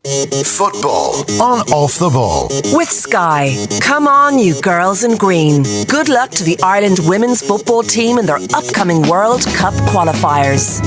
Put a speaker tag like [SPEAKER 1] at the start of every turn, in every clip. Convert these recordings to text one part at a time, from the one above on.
[SPEAKER 1] Football on Off the Ball.
[SPEAKER 2] With Sky. Come on, you girls in green. Good luck to the Ireland women's football team in their upcoming World Cup qualifiers.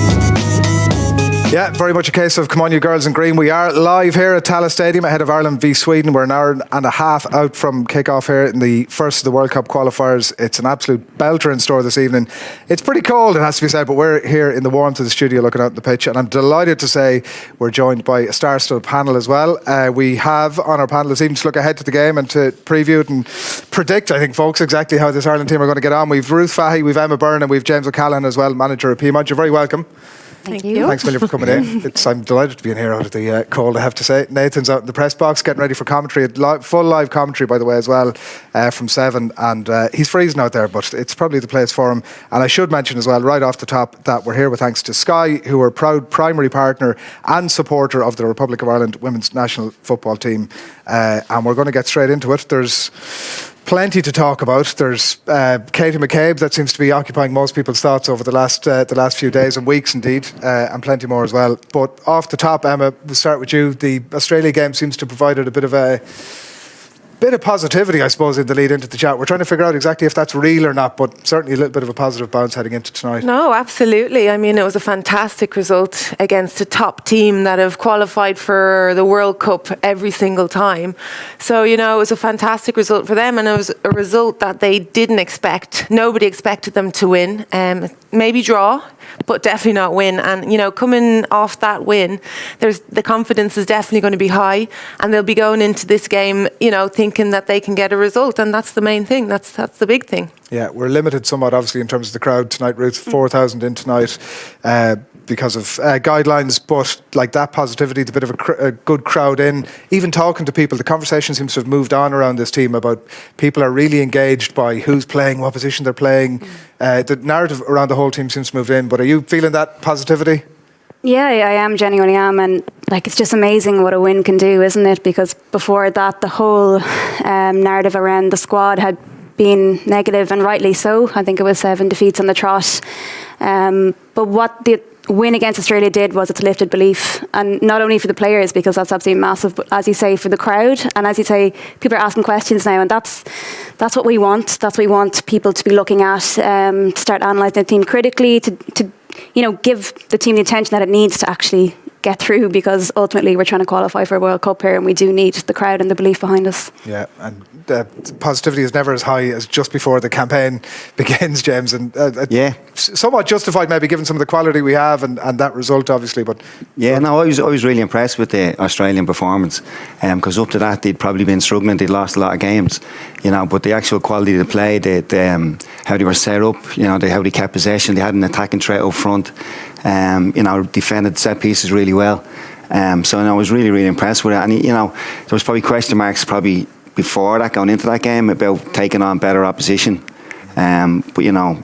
[SPEAKER 3] Yeah, very much a case of come on you girls in green. We are live here at Tallaght Stadium ahead of Ireland v Sweden. We're an hour and a half out from kick-off here in the first of the World Cup qualifiers. It's an absolute belter in store this evening. It's pretty cold, it has to be said, but we're here in the warmth of the studio looking out at the pitch, and I'm delighted to say we're joined by a star-studded panel as well. We have on our panel this evening to look ahead to the game and to preview it and predict, I think, folks, exactly how this Ireland team are going to get on. We've Ruth Fahey, we've Emma Byrne, and we've James O'Callaghan as well, manager of Piedmont. You're very welcome.
[SPEAKER 4] Thank you.
[SPEAKER 3] Thanks, William, for coming in. I'm delighted to be in here out of the cold, I have to say. Nathan's out in the press box getting ready for commentary, full live commentary, by the way, as well, from 7. And he's freezing out there, but it's probably the place for him. And I should mention as well, right off the top, that we're here with thanks to Sky, who are a proud primary partner and supporter of the Republic of Ireland women's national football team. And we're going to get straight into it. There's plenty to talk about. There's Katie McCabe that seems to be occupying most people's thoughts over the last few days and weeks indeed, and plenty more as well. But off the top, Emma, we'll start with you. The Australia game seems to have provided a bit of positivity, I suppose, in the lead into the chat. We're trying to figure out exactly if that's real or not, but certainly a little bit of a positive bounce heading into tonight.
[SPEAKER 4] No, absolutely. I mean, it was a fantastic result against a top team that have qualified for the World Cup every single time. So, you know, it was a fantastic result for them, and it was a result that they didn't expect. Nobody expected them to win. Maybe draw, but definitely not win. And, you know, coming off that win, the confidence is definitely going to be high, and they'll be going into this game, you know, thinking that they can get a result, and that's the main thing. That's the big thing.
[SPEAKER 3] Yeah, we're limited somewhat, obviously, in terms of the crowd tonight. Ruth, 4,000 in tonight because of guidelines, but like that positivity, the bit of a good crowd in. Even talking to people, the conversation seems to have moved on around this team about people are really engaged by who's playing, what position they're playing. The narrative around the whole team seems to move in, but are you feeling that positivity?
[SPEAKER 5] Yeah, I am, genuinely am, and like it's just amazing what a win can do, isn't it? Because before that, the whole narrative around the squad had been negative, and rightly so. I think it was 7 defeats on the trot. But what the win against Australia did was it's lifted belief, and not only for the players, because that's absolutely massive, but as you say, for the crowd, and as you say, people are asking questions now, and that's what we want. That's what we want people to be looking at, start analysing the team critically, to you know, give the team the attention that it needs to actually get through, because ultimately we're trying to qualify for a World Cup here, and we do need the crowd and the belief behind us. Yeah, and positivity is never as high as just before the campaign begins, James, and somewhat justified maybe given some of the quality we have and that result obviously, but I was really impressed with the Australian performance, because up to that they'd probably been struggling. They'd lost a lot of games, you know, but the actual quality of the play, how they were set up, you know, how they kept possession, they had an attacking threat up front, you know, defended set pieces really well. So I was really, really impressed with it. And, you know, there was probably question marks probably before that, going into that game, about taking on better opposition. But, you know,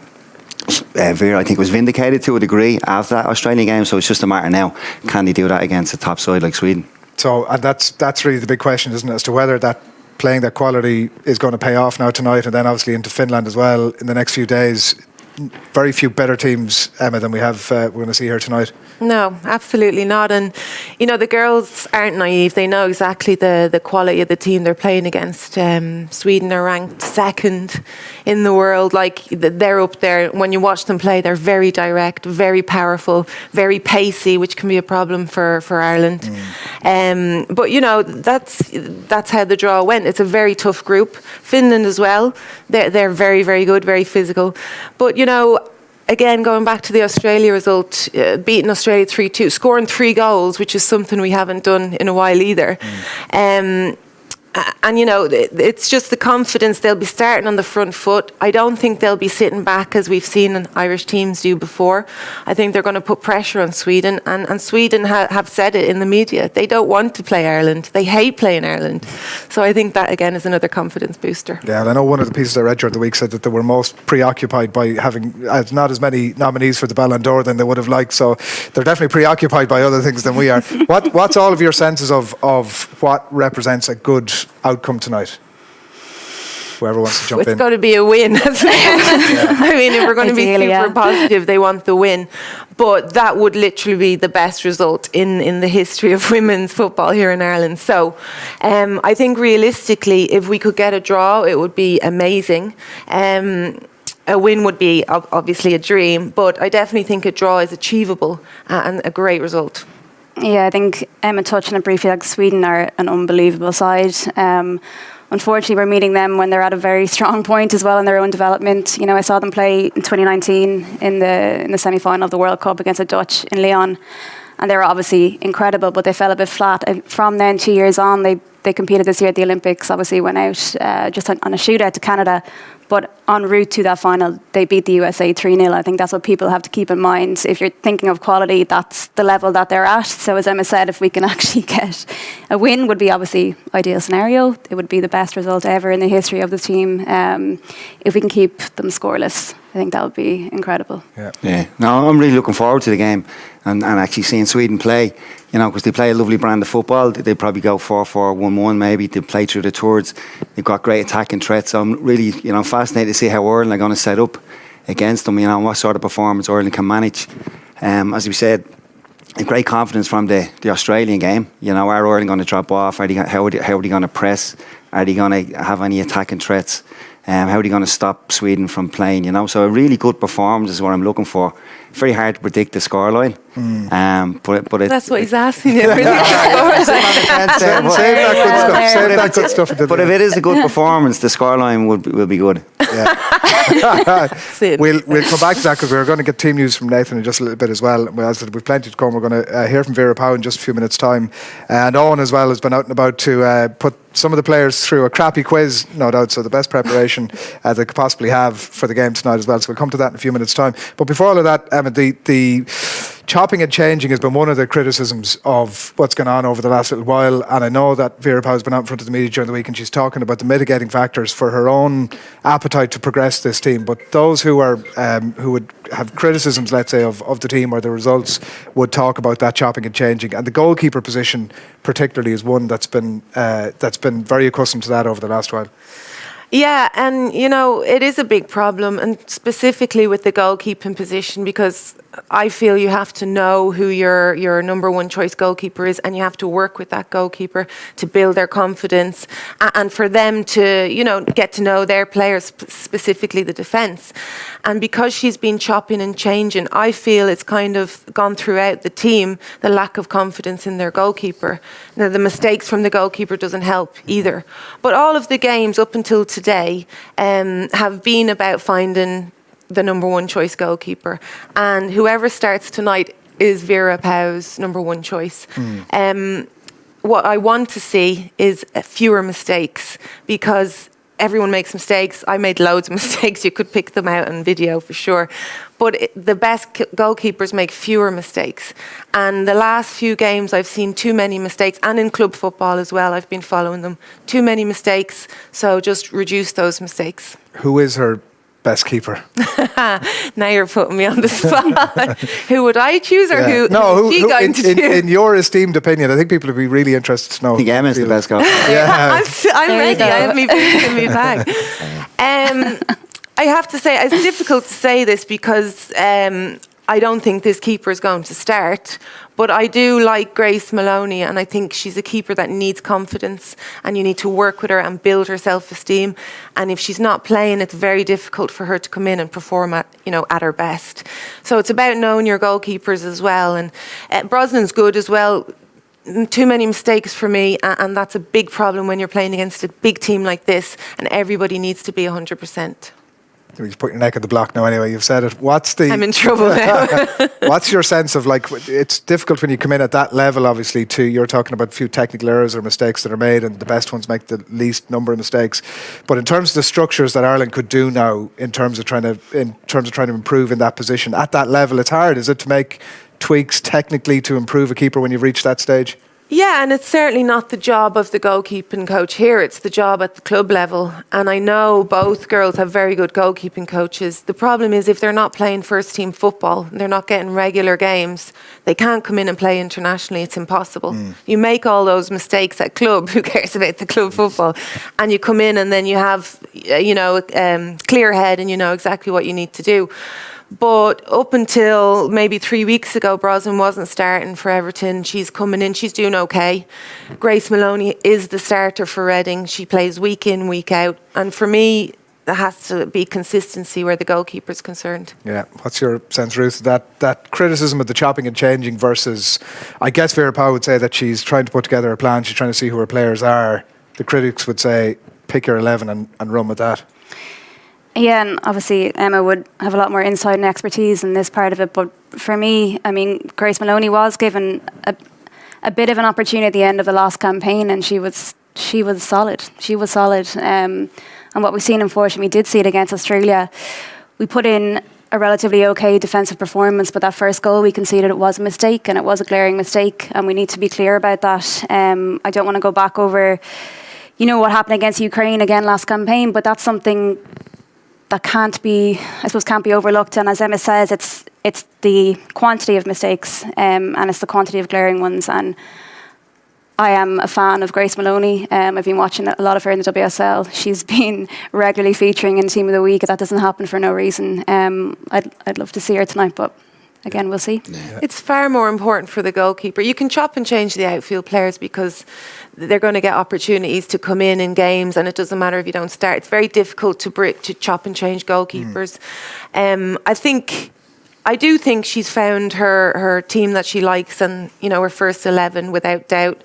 [SPEAKER 5] Vera, I think, was vindicated to a degree after that Australian game. So it's just a matter now, can they do that against a top side like Sweden? So, and that's really the big question, isn't it, as to whether that playing that quality is going to pay off now tonight, and then obviously into Finland as well in the next few days. Very few better teams, Emma, than we have we're going to see here tonight.
[SPEAKER 4] No, absolutely not. And, you know, the girls aren't naive. They know exactly the quality of the team they're playing against. Sweden are ranked second in the world. Like, they're up there. When you watch them play, they're very direct, very powerful, very pacey, which can be a problem for Ireland. But, you know, that's how the draw went. It's a very tough group. Finland as well. They're very, very good, very physical. But, you know, again, going back to the Australia result, beating Australia 3-2, scoring 3 goals, which is something we haven't done in a while either. And, you know, it's just the confidence. They'll be starting on the front foot. I don't think they'll be sitting back as we've seen Irish teams do before. I think they're going to put pressure on Sweden. And Sweden have said it in the media. They don't want to play Ireland. They hate playing Ireland. So I think that, again, is another confidence booster. Yeah, and I know one of the pieces I read during the week said that they were most preoccupied by having not as many nominees for the Ballon d'Or than they would have liked. So they're definitely preoccupied by other things than we are. What's all of your senses of what represents a good outcome tonight?
[SPEAKER 3] whoever wants to jump
[SPEAKER 4] It's
[SPEAKER 3] in.
[SPEAKER 4] got to be a win. I mean, if we're going to be
[SPEAKER 5] Ideally,
[SPEAKER 4] super
[SPEAKER 5] yeah.
[SPEAKER 4] positive, they want the win. But that would literally be the best result in the history of women's football here in Ireland. So I think realistically, if we could get a draw, it would be amazing. A win would be obviously a dream, but I definitely think a draw is achievable and a great result.
[SPEAKER 5] Yeah, I think Emma touched on it briefly. Like, Sweden are an unbelievable side. Unfortunately, we're meeting them when they're at a very strong point as well in their own development. You know, I saw them play in 2019 in the semi-final of the World Cup against the Dutch in Lyon, and they were obviously incredible, but they fell a bit flat. And from then, 2 years on, they competed this year at the Olympics. Obviously, went out just on a shootout to Canada. But en route to that final, they beat the USA 3-0. I think that's what people have to keep in mind. If you're thinking of quality, that's the level that they're at. So as Emma said, if we can actually get a win, would be obviously ideal scenario. It would be the best result ever in the history of the team. If we can keep them scoreless, I think that would be incredible.
[SPEAKER 6] Yeah. No, I'm really looking forward to the game and actually seeing Sweden play. You know, because they play a lovely brand of football. They probably go 4-4-1-1 maybe. They play through the thirds. They've got great attacking threats. So I'm really, fascinated to see how Ireland are going to set up against them. And what sort of performance Ireland can manage. As we said, a great confidence from the Australian game. Are Ireland going to drop off? How are they going to press? Are they going to have any attacking threats? How are they going to stop Sweden from playing? So a really good performance is what I'm looking for. Very hard to predict the scoreline. But
[SPEAKER 4] That's what he's asking you.
[SPEAKER 3] Save that good stuff.
[SPEAKER 6] But if it is a good performance, the scoreline will be good.
[SPEAKER 3] We'll come back to that because we're going to get team news from Nathan in just a little bit as well. As we've plenty to come, we're going to hear from Vera Pauw in just a few minutes' time. And Owen as well has been out and about to put some of the players through a crappy quiz, no doubt, so the best preparation they could possibly have for the game tonight as well. So we'll come to that in a few minutes' time. But before all of that, Emma, the chopping and changing has been one of the criticisms of what's gone on over the last little while, and I know that Vera Pauw has been out in front of the media during the week and she's talking about the mitigating factors for her own appetite to progress this team. But those who are who would have criticisms, let's say, of the team or the results would talk about that chopping and changing, and the goalkeeper position particularly is one that's been very accustomed to that over the last while.
[SPEAKER 4] Yeah, and it is a big problem, and specifically with the goalkeeping position, because I feel you have to know who your number one choice goalkeeper is, and you have to work with that goalkeeper to build their confidence and for them to, get to know their players, specifically the defence. And because she's been chopping and changing, I feel it's kind of gone throughout the team, the lack of confidence in their goalkeeper. Now, the mistakes from the goalkeeper doesn't help either. But all of the games up until today have been about finding the number one choice goalkeeper, and whoever starts tonight is Vera Pauw's number one choice. What I want to see is fewer mistakes, because everyone makes mistakes. I made loads of mistakes. You could pick them out on video for sure. But the best goalkeepers make fewer mistakes. And the last few games I've seen too many mistakes, and in club football as well, I've been following them. Too many mistakes, so just reduce those mistakes.
[SPEAKER 3] Who is her best keeper?
[SPEAKER 4] Now you're putting me on the spot. Who would I choose, or who is she going to choose?
[SPEAKER 3] In your esteemed opinion, I think people would be really interested to know.
[SPEAKER 6] I think Emma's the best goalkeeper.
[SPEAKER 3] Yeah.
[SPEAKER 4] I'm ready. I have me in me bag. I have to say, it's difficult to say this because I don't think this keeper is going to start, but I do like Grace Maloney, and I think she's a keeper that needs confidence, and you need to work with her and build her self-esteem. And if she's not playing, it's very difficult for her to come in and perform at her best. So it's about knowing your goalkeepers as well. And Brosnan's good as well. Too many mistakes for me, and that's a big problem when you're playing against a big team like this, and everybody needs to be 100%.
[SPEAKER 3] You put your neck on the block now anyway, you've said it.
[SPEAKER 4] I'm in trouble now.
[SPEAKER 3] What's your sense of, it's difficult when you come in at that level, obviously, you're talking about a few technical errors or mistakes that are made, and the best ones make the least number of mistakes. But in terms of the structures that Ireland could do now, in terms of trying to improve in that position, at that level, it's hard, is it, to make tweaks technically to improve a keeper when you've reached that stage?
[SPEAKER 4] Yeah, and it's certainly not the job of the goalkeeping coach here. It's the job at the club level. And I know both girls have very good goalkeeping coaches. The problem is if they're not playing first team football, they're not getting regular games, they can't come in and play internationally. It's impossible. You make all those mistakes at club. Who cares about the club football? And you come in and then you have, clear head and you know exactly what you need to do. But up until maybe 3 weeks ago, Brosnan wasn't starting for Everton. She's coming in, she's doing okay. Grace Maloney is the starter for Reading. She plays week in, week out. And for me, there has to be consistency where the goalkeeper's concerned. Yeah.
[SPEAKER 3] What's your sense, Ruth? That criticism of the chopping and changing versus, I guess Vera Pauw would say that she's trying to put together a plan, she's trying to see who her players are. The critics would say, pick your 11 and run with that.
[SPEAKER 5] Yeah, and obviously Emma would have a lot more insight and expertise in this part of it. But for me, I mean, Grace Maloney was given a bit of an opportunity at the end of the last campaign, and she was solid. She was solid. And what we've seen, unfortunately, we did see it against Australia. We put in a relatively okay defensive performance, but that first goal we conceded, it was a mistake, and it was a glaring mistake, and we need to be clear about that. I don't want to go back over, what happened against Ukraine again last campaign, but that's something that can't be overlooked. And as Emma says, it's the quantity of mistakes and it's the quantity of glaring ones. And I am a fan of Grace Maloney. I've been watching a lot of her in the WSL. She's been regularly featuring in Team of the Week. That doesn't happen for no reason. I'd love to see her tonight, but again, we'll see.
[SPEAKER 4] Yeah. It's far more important for the goalkeeper. You can chop and change the outfield players because they're going to get opportunities to come in games, and it doesn't matter if you don't start. It's very difficult to chop and change goalkeepers. I do think she's found her team that she likes, and her first 11 without doubt.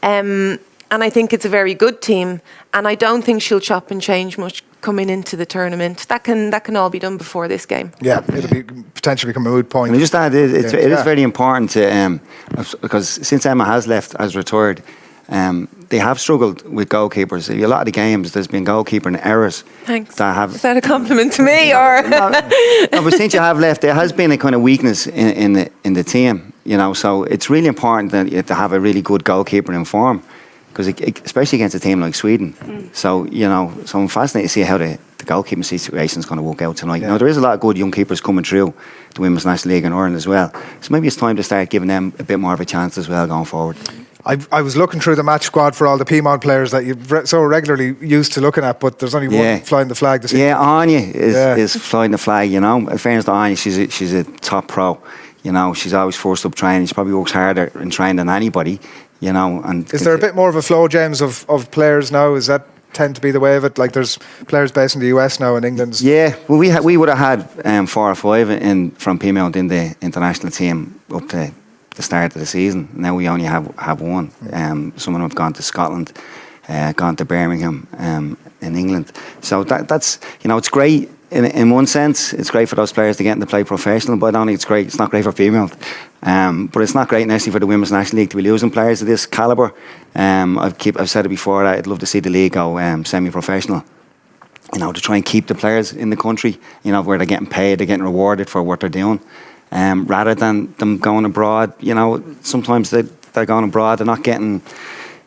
[SPEAKER 4] And I think it's a very good team, and I don't think she'll chop and change much coming into the tournament. That can all be done before this game.
[SPEAKER 3] Yeah, it'll be potentially become a moot point.
[SPEAKER 6] Can I just add, it is very important to because since Emma has retired, they have struggled with goalkeepers. A lot of the games, there's been goalkeeping errors.
[SPEAKER 4] Thanks. Is that a compliment to me, or?
[SPEAKER 6] No, but since you have left, there has been a kind of weakness in the team. So it's really important that to have a really good goalkeeper in form, because especially against a team like Sweden. So so I'm fascinated to see how the goalkeeping situation is going to work out tonight.
[SPEAKER 3] Yeah.
[SPEAKER 6] There is a lot of good young keepers coming through the Women's National League in Ireland as well. So maybe it's time to start giving them a bit more of a chance as well going forward.
[SPEAKER 3] I was looking through the match squad for all the PMOD players that you're so regularly used to looking at, but there's only one flying the flag this evening.
[SPEAKER 6] Yeah, Anya is flying the flag, In fairness to Anya, she's a top pro. She's always first up training. She probably works harder in training than anybody, And
[SPEAKER 3] is there a bit more of a flow, James, of players now? Is that tend to be the way of it? Like there's players based in the US now and England's...
[SPEAKER 6] Yeah, well we would have had 4 or 5 from PMOD in the international team up to the start of the season. Now we only have one. Some of them have gone to Scotland, gone to Birmingham in England. So that's it's great in one sense. It's great for those players to get into play professional, but I don't think it's great. It's not great for female. But it's not great necessarily for the Women's National League to be losing players of this calibre. I've said it before, I'd love to see the league go semi-professional. To try and keep the players in the country, where they're getting paid, they're getting rewarded for what they're doing. Rather than them going abroad, sometimes they're going abroad, they're not getting,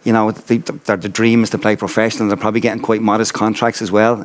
[SPEAKER 6] the dream is to play professional. They're probably getting quite modest contracts as well.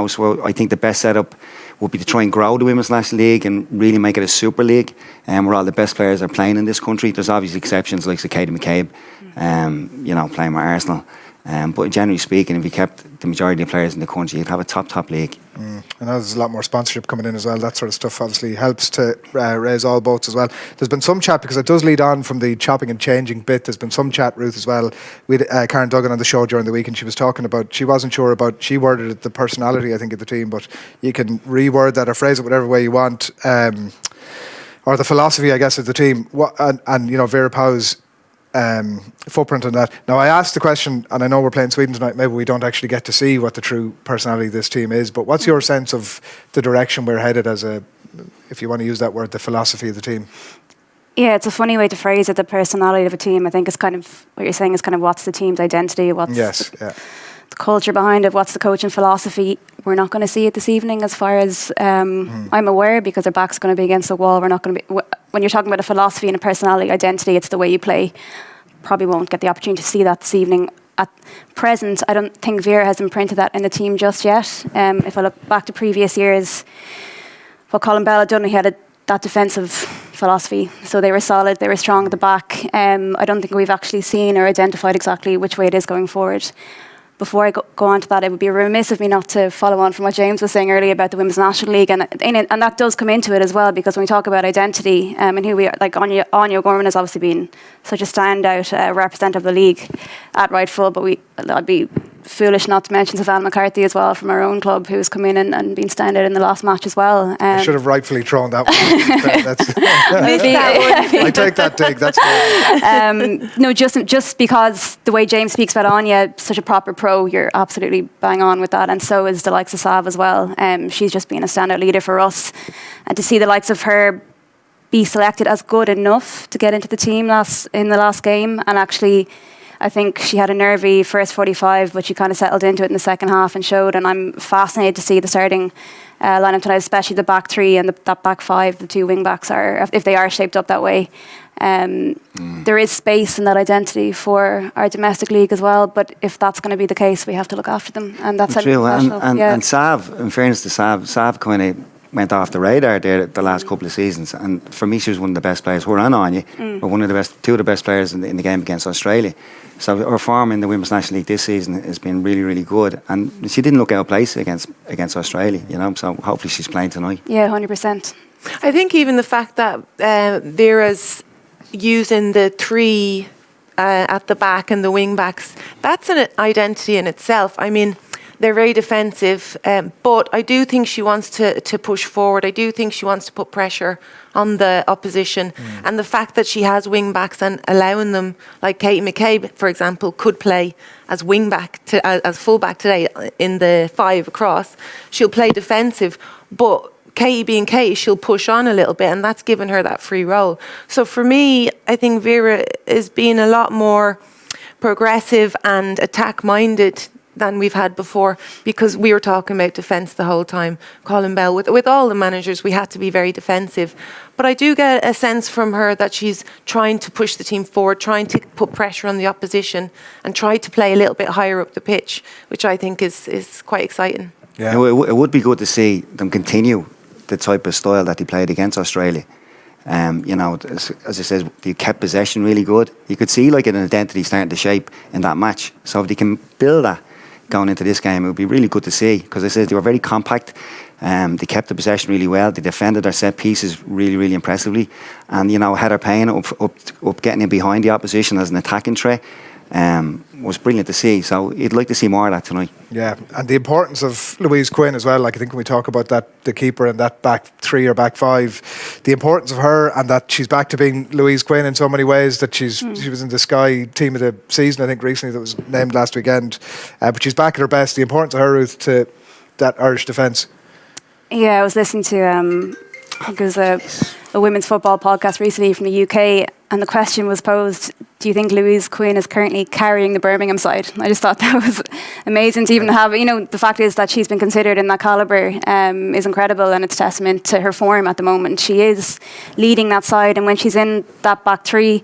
[SPEAKER 6] So I think the best setup would be to try and grow the Women's National League and really make it a super league, where all the best players are playing in this country. There's obviously exceptions like Katie McCabe, playing with Arsenal. But generally speaking, if you kept the majority of players in the country, you'd have a top league.
[SPEAKER 3] I know there's a lot more sponsorship coming in as well. That sort of stuff obviously helps to raise all boats as well. There's been some chat, because it does lead on from the chopping and changing bit. There's been some chat, Ruth, as well. We had Karen Duggan on the show during the week, and she was talking about, she wasn't sure about, she worded it the personality, I think, of the team, but you can reword that or phrase it whatever way you want, or the philosophy, I guess, of the team. And Vera Pauw's footprint on that. Now, I asked the question, and I know we're playing Sweden tonight, maybe we don't actually get to see what the true personality of this team is, but what's your sense of the direction we're headed as if you want to use that word, the philosophy of the team?
[SPEAKER 5] Yeah, it's a funny way to phrase it, the personality of a team. I think it's kind of, what you're saying is kind of what's the team's identity, what's the culture behind it, what's the coaching philosophy. We're not going to see it this evening as far as I'm aware, because their back's going to be against the wall. We're not going to be... When you're talking about a philosophy and a personality identity, it's the way you play. probably won't get the opportunity to see that this evening. At present, I don't think Vera has imprinted that in the team just yet. If I look back to previous years, what Colin Bell had done, he had that defensive philosophy. So they were solid, they were strong at the back. I don't think we've actually seen or identified exactly which way it is going forward. Before I go on to that, it would be remiss of me not to follow on from what James was saying earlier about the Women's National League, and that does come into it as well, because when we talk about identity and who we are, like Anya O'Gorman has obviously been such a standout representative of the league at right full, but I'd be foolish not to mention Savannah McCarthy as well from our own club, who's come in and been standout in the last match as well.
[SPEAKER 3] I should have rightfully thrown that one. I take that dig. That's good.
[SPEAKER 5] No, just because the way James speaks about Anya, such a proper pro, you're absolutely bang on with that, and so is the likes of Sav as well. She's just been a standout leader for us, and to see the likes of her be selected as good enough to get into the team in the last game, and actually I think she had a nervy first 45, but she kind of settled into it in the second half and showed. And I'm fascinated to see the starting lineup tonight, especially the back three and that back five, the two wing backs if they are shaped up that way. There is space in that identity for our domestic league as well, but if that's going to be the case, we have to look after them, and that's
[SPEAKER 6] true. And Sav, in fairness to Sav kind of went off the radar there the last couple of seasons, and for me she was one of the best players. We're on Anya, but two of the best players in the game against Australia. So her form in the Women's National League this season has been really, really good, and she didn't look out of place against Australia, so hopefully she's playing tonight.
[SPEAKER 5] Yeah, 100%.
[SPEAKER 4] I think even the fact that Vera's using the three at the back and the wing backs, that's an identity in itself. I mean, they're very defensive, but I do think she wants to push forward. I do think she wants to put pressure on the opposition. And the fact that she has wing backs and allowing them, like Katie McCabe, for example, could play as wing back as full back today in the 5 across. She'll play defensive, but Katie being Katie, she'll push on a little bit, and that's given her that free role. So for me, I think Vera is being a lot more progressive and attack-minded than we've had before, because we were talking about defence the whole time. Colin Bell, with all the managers, we had to be very defensive. But I do get a sense from her that she's trying to push the team forward, trying to put pressure on the opposition, and try to play a little bit higher up the pitch, which I think is quite exciting.
[SPEAKER 3] Yeah.
[SPEAKER 6] It would be good to see them continue the type of style that they played against Australia. As I said, they kept possession really good. You could see like an identity starting to shape in that match. So if they can build that going into this game, it would be really good to see, because I said they were very compact. They kept the possession really well. They defended their set pieces really, really impressively, and Heather Payne up getting in behind the opposition as an attacking threat was brilliant to see. So you'd like to see more of that tonight.
[SPEAKER 3] Yeah, and the importance of Louise Quinn as well. Like, I think when we talk about that, the keeper in that back three or back five, the importance of her, and that she's back to being Louise Quinn in so many ways. That she was in the Sky Team of the Season, I think, recently, that was named last weekend. But she's back at her best. The importance of her, Ruth, to that Irish defence.
[SPEAKER 5] Yeah, I was listening to I think it was a women's football podcast recently from the UK, and the question was posed: do you think Louise Quinn is currently carrying the Birmingham side? I just thought that was amazing to even have. The fact is that she's been considered in that calibre is incredible, and it's testament to her form at the moment. She is leading that side, and when she's in that back three,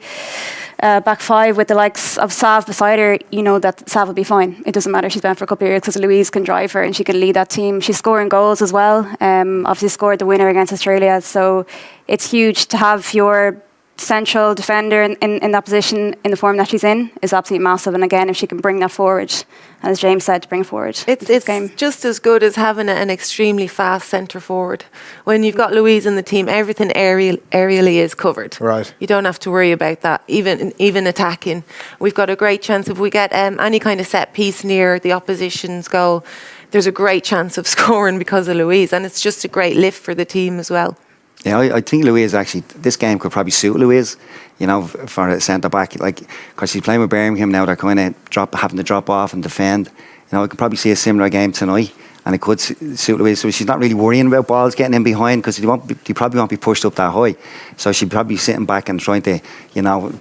[SPEAKER 5] back five with the likes of Sav beside her, that Sav will be fine. It doesn't matter, she's been for a couple of years, because Louise can drive her and she can lead that team. She's scoring goals as well. Obviously scored the winner against Australia, so it's huge to have your central defender in that position in the form that she's in is absolutely massive. And again, if she can bring that forward, as James said, to bring forward
[SPEAKER 4] it's game. Just as good as having an extremely fast centre forward. When you've got Louise in the team, everything aerially is covered.
[SPEAKER 3] Right.
[SPEAKER 4] You don't have to worry about that, even attacking. We've got a great chance if we get any kind of set piece near the opposition's goal, there's a great chance of scoring because of Louise, and it's just a great lift for the team as well.
[SPEAKER 6] Yeah, I think Louise actually, this game could probably suit Louise, for a centre back, because she's playing with Birmingham now. They're kind of having to drop off and defend. I could probably see a similar game tonight, and it could suit Louise. So she's not really worrying about balls getting in behind because they probably won't be pushed up that high. So she'd probably be sitting back and trying to,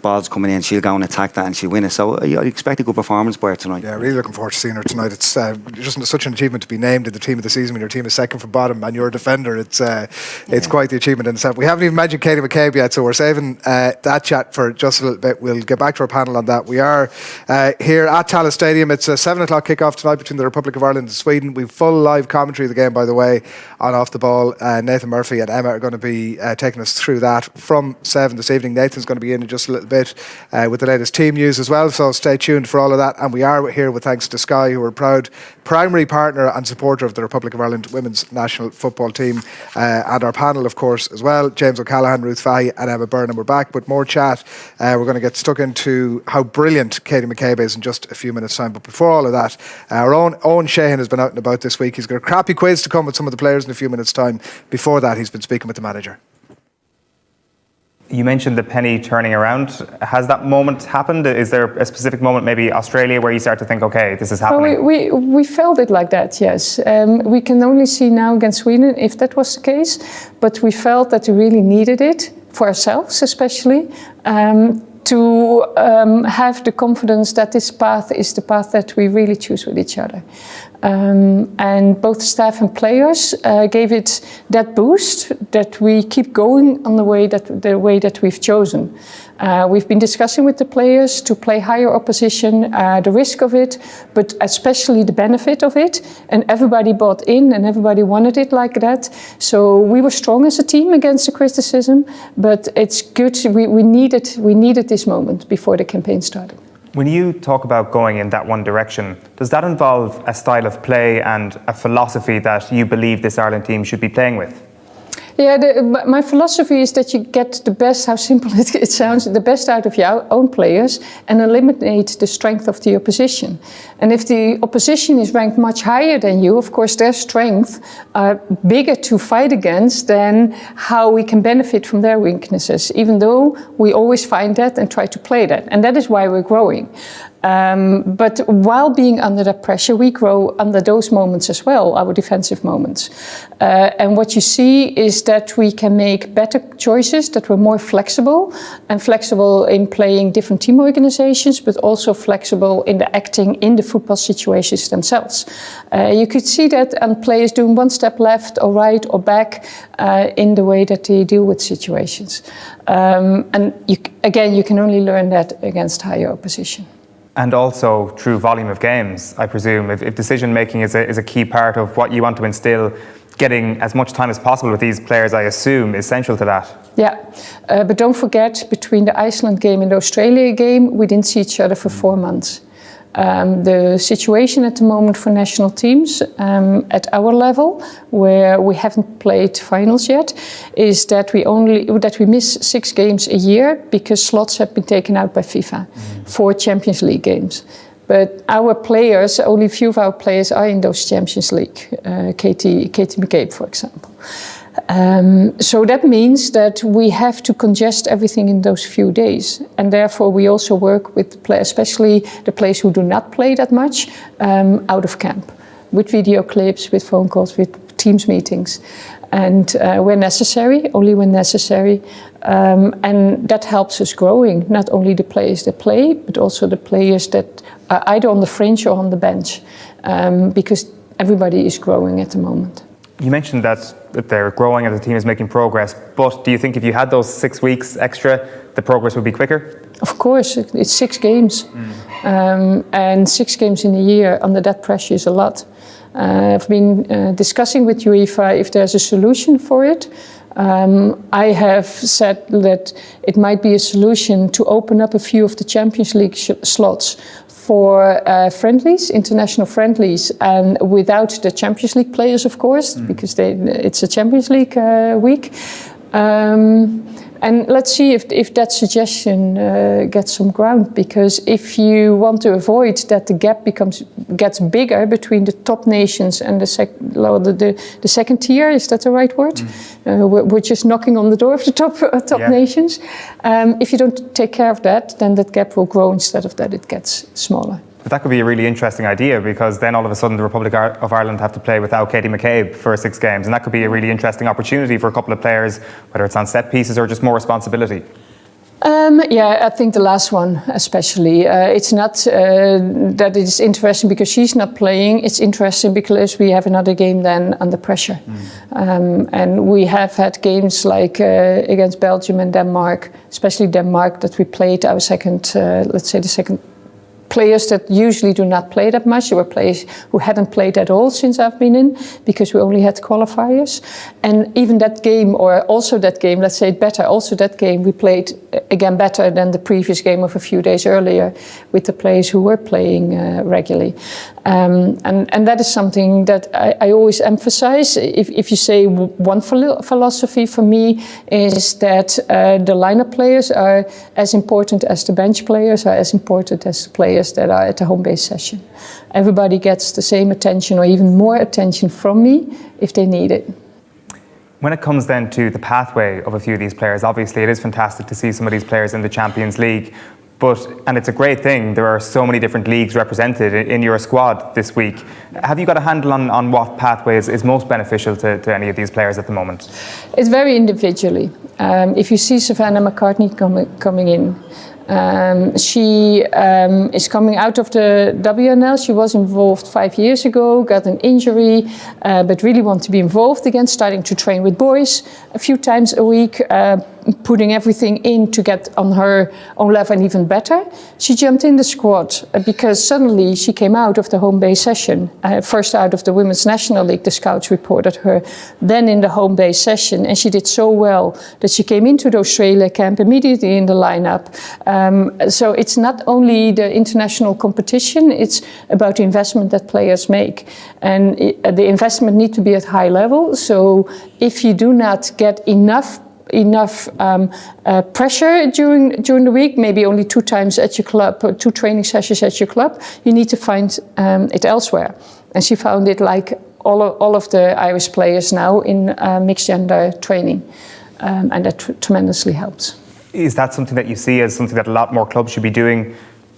[SPEAKER 6] balls coming in, she'll go and attack that and she'll win it. So I expect a good performance by her tonight.
[SPEAKER 3] Yeah, really looking forward to seeing her tonight. It's just such an achievement to be named in the team of the season when your team is second from bottom and you're a defender. It's quite the achievement in itself. We haven't even mentioned Katie McCabe yet, so we're saving that chat for just a little bit. We'll get back to our panel on that. We are here at Tallaght Stadium. It's a 7 o'clock kickoff tonight between the Republic of Ireland and Sweden. We've full live commentary of the game, by the way, on Off the Ball. Nathan Murphy and Emma are going to be taking us through that from 7 this evening. Nathan's going to be in just a little bit with the latest team news as well, so stay tuned for all of that. And we are here with thanks to Sky, who are a proud primary partner and supporter of the Republic of Ireland women's national football team, and our panel, of course, as well. James O'Callaghan, Ruth Fahey and Emma Byrne. And we're back with more chat. We're going to get stuck into how brilliant Katie McCabe is in just a few minutes' time. But before all of that, our own Owen Sheehan has been out and about this week. He's got a crappy quiz to come with some of the players in a few minutes' time. Before that, he's been speaking with the manager.
[SPEAKER 7] You mentioned the penny turning around. Has that moment happened? Is there a specific moment, maybe Australia, where you start to think, okay, this is happening?
[SPEAKER 8] We felt it like that, yes. We can only see now against Sweden if that was the case, but we felt that we really needed it, for ourselves especially, to have the confidence that this path is the path that we really choose with each other. And both staff and players gave it that boost that we keep going on the way that we've chosen. We've been discussing with the players to play higher opposition, the risk of it, but especially the benefit of it. And everybody bought in and everybody wanted it like that. So we were strong as a team against the criticism, but it's good. We needed this moment before the campaign started.
[SPEAKER 7] When you talk about going in that one direction, does that involve a style of play and a philosophy that you believe this Ireland team should be playing with?
[SPEAKER 8] Yeah, my philosophy is that you get the best, how simple it sounds, the best out of your own players and eliminate the strength of the opposition. And if the opposition is ranked much higher than you, of course their strengths are bigger to fight against than how we can benefit from their weaknesses, even though we always find that and try to play that. And that is why we're growing. But while being under that pressure, we grow under those moments as well, our defensive moments. And what you see is that we can make better choices, that we're more flexible, and flexible in playing different team organizations, but also flexible in the acting in the football situations themselves. You could see that on players doing one step left or right or back in the way that they deal with situations. And you can only learn that against higher opposition.
[SPEAKER 7] And also through volume of games, I presume. If decision making is a key part of what you want to instill, getting as much time as possible with these players, I assume, is essential to that. Yeah,
[SPEAKER 8] but don't forget, between the Iceland game and the Australia game, we didn't see each other for 4 months. The situation at the moment for national teams at our level, where we haven't played finals yet, is that we miss 6 games a year because slots have been taken out by FIFA for Champions League games. But our players, only a few of our players are in those Champions League, Katie McCabe, for example. So that means that we have to congest everything in those few days. And therefore we also work with the players, especially the players who do not play that much, out of camp, with video clips, with phone calls, with Teams meetings. And when necessary, only when necessary. And that helps us growing, not only the players that play, but also the players that are either on the fringe or on the bench, because everybody is growing at the moment.
[SPEAKER 7] You mentioned that they're growing and the team is making progress, but do you think if you had those 6 weeks extra, the progress would be quicker?
[SPEAKER 8] Of course, it's 6 games. And 6 games in a year under that pressure is a lot. I've been discussing with UEFA if there's a solution for it. I have said that it might be a solution to open up a few of the Champions League slots for friendlies, international friendlies, and without the Champions League players, of course, because it's a Champions League week. And let's see if that suggestion gets some ground, because if you want to avoid that the gap gets bigger between the top nations and the second tier, is that the right word? We're just knocking on the door of the top nations. If you don't take care of that, then that gap will grow instead of that it gets smaller.
[SPEAKER 7] But that could be a really interesting idea, because then all of a sudden the Republic of Ireland have to play without Katie McCabe for 6 games, and that could be a really interesting opportunity for a couple of players, whether it's on set pieces or just more responsibility.
[SPEAKER 8] Yeah, I think the last one especially. It's not that it's interesting because she's not playing. It's interesting because we have another game then under pressure. And we have had games like against Belgium and Denmark, especially Denmark, that we played our second, let's say the second players that usually do not play that much. There were players who hadn't played at all since I've been in, because we only had qualifiers. And even that game, or also that game, let's say it better, also that game we played again better than the previous game of a few days earlier with the players who were playing regularly. And that is something that I always emphasize. If you say one philosophy for me is that the lineup players are as important as the bench players, are as important as the players that are at the home base session. Everybody gets the same attention or even more attention from me if they need it.
[SPEAKER 7] When it comes then to the pathway of a few of these players, obviously it is fantastic to see some of these players in the Champions League, and it's a great thing, there are so many different leagues represented in your squad this week. Have you got a handle on what pathway is most beneficial to any of these players at the moment?
[SPEAKER 8] It's very individually. If you see Savannah McCartney coming in, she is coming out of the WNL. She was involved 5 years ago, got an injury, but really want to be involved again, starting to train with boys a few times a week, putting everything in to get on her own level and even better. She jumped in the squad because suddenly she came out of the home base session, first out of the Women's National League, the scouts reported her, then in the home base session, and she did so well that she came into the Australia camp immediately in the lineup. So it's not only the international competition, it's about the investment that players make. And the investment needs to be at high level. So if you do not get enough pressure during the week, maybe only 2 times at your club, or 2 training sessions at your club, you need to find it elsewhere. And she found it like all of the Irish players now in mixed gender training, and that tremendously helps.
[SPEAKER 7] Is that something that you see as something that a lot more clubs should be doing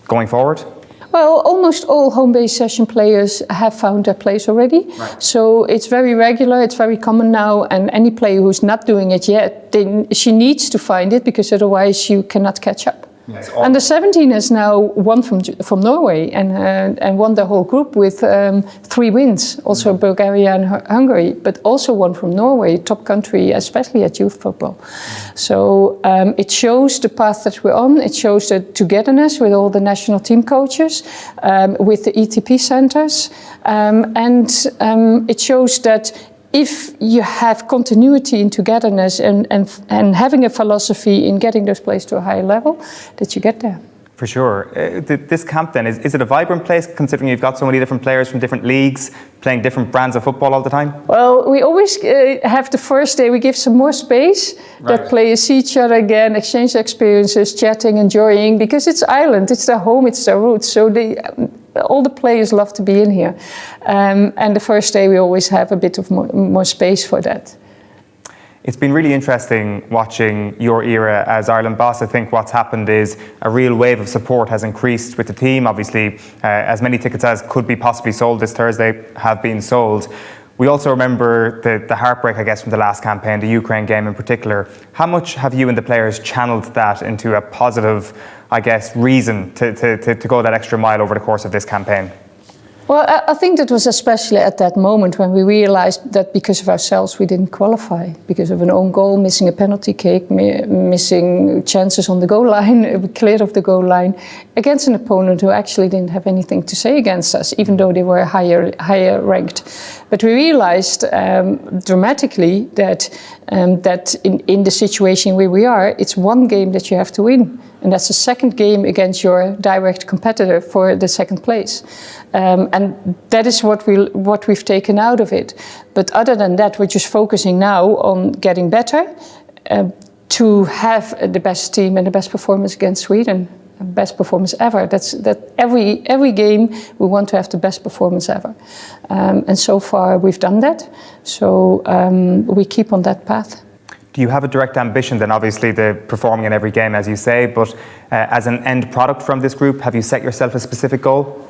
[SPEAKER 7] going forward?
[SPEAKER 8] Well, almost all home-based session players have found their place already. Right. So it's very regular, it's very common now, and any player who's not doing it yet, she needs to find it, because otherwise you cannot catch up. Yes. Under 17 has now won from Norway and won the whole group with 3 wins, also Bulgaria and Hungary, but also won from Norway, top country, especially at youth football. So it shows the path that we're on. It shows the togetherness with all the national team coaches, with the ETP centers, and it shows that if you have continuity in togetherness and having a philosophy in getting those players to a higher level, that you get there.
[SPEAKER 7] For sure. This camp then, is it a vibrant place, considering you've got so many different players from different leagues playing different brands of football all the time? Well,
[SPEAKER 8] we always have the first day, we give some more space, that players see each other again, exchange experiences, chatting, enjoying, because it's Ireland, it's their home, it's their roots. So all the players love to be in here. And the first day we always have a bit of more space for that.
[SPEAKER 7] It's been really interesting watching your era as Ireland boss. I think what's happened is a real wave of support has increased with the team. Obviously, as many tickets as could be possibly sold this Thursday have been sold. We also remember the heartbreak, I guess, from the last campaign, the Ukraine game in particular. How much have you and the players channeled that into a positive, I guess, reason to go that extra mile over the course of this campaign?
[SPEAKER 8] Well, I think that was especially at that moment when we realized that because of ourselves we didn't qualify, because of an own goal, missing a penalty kick, missing chances on the goal line, cleared of the goal line, against an opponent who actually didn't have anything to say against us, even though they were higher ranked. But we realized dramatically that in the situation where we are, it's one game that you have to win. And that's the second game against your direct competitor for the second place. And that is what we've taken out of it. But other than that, we're just focusing now on getting better to have the best team and the best performance against Sweden. Best performance ever. That every game we want to have the best performance ever. And so far we've done that. So we keep on that path.
[SPEAKER 7] Do you have a direct ambition then, obviously, the performing in every game, as you say, but as an end product from this group, have you set yourself a specific goal?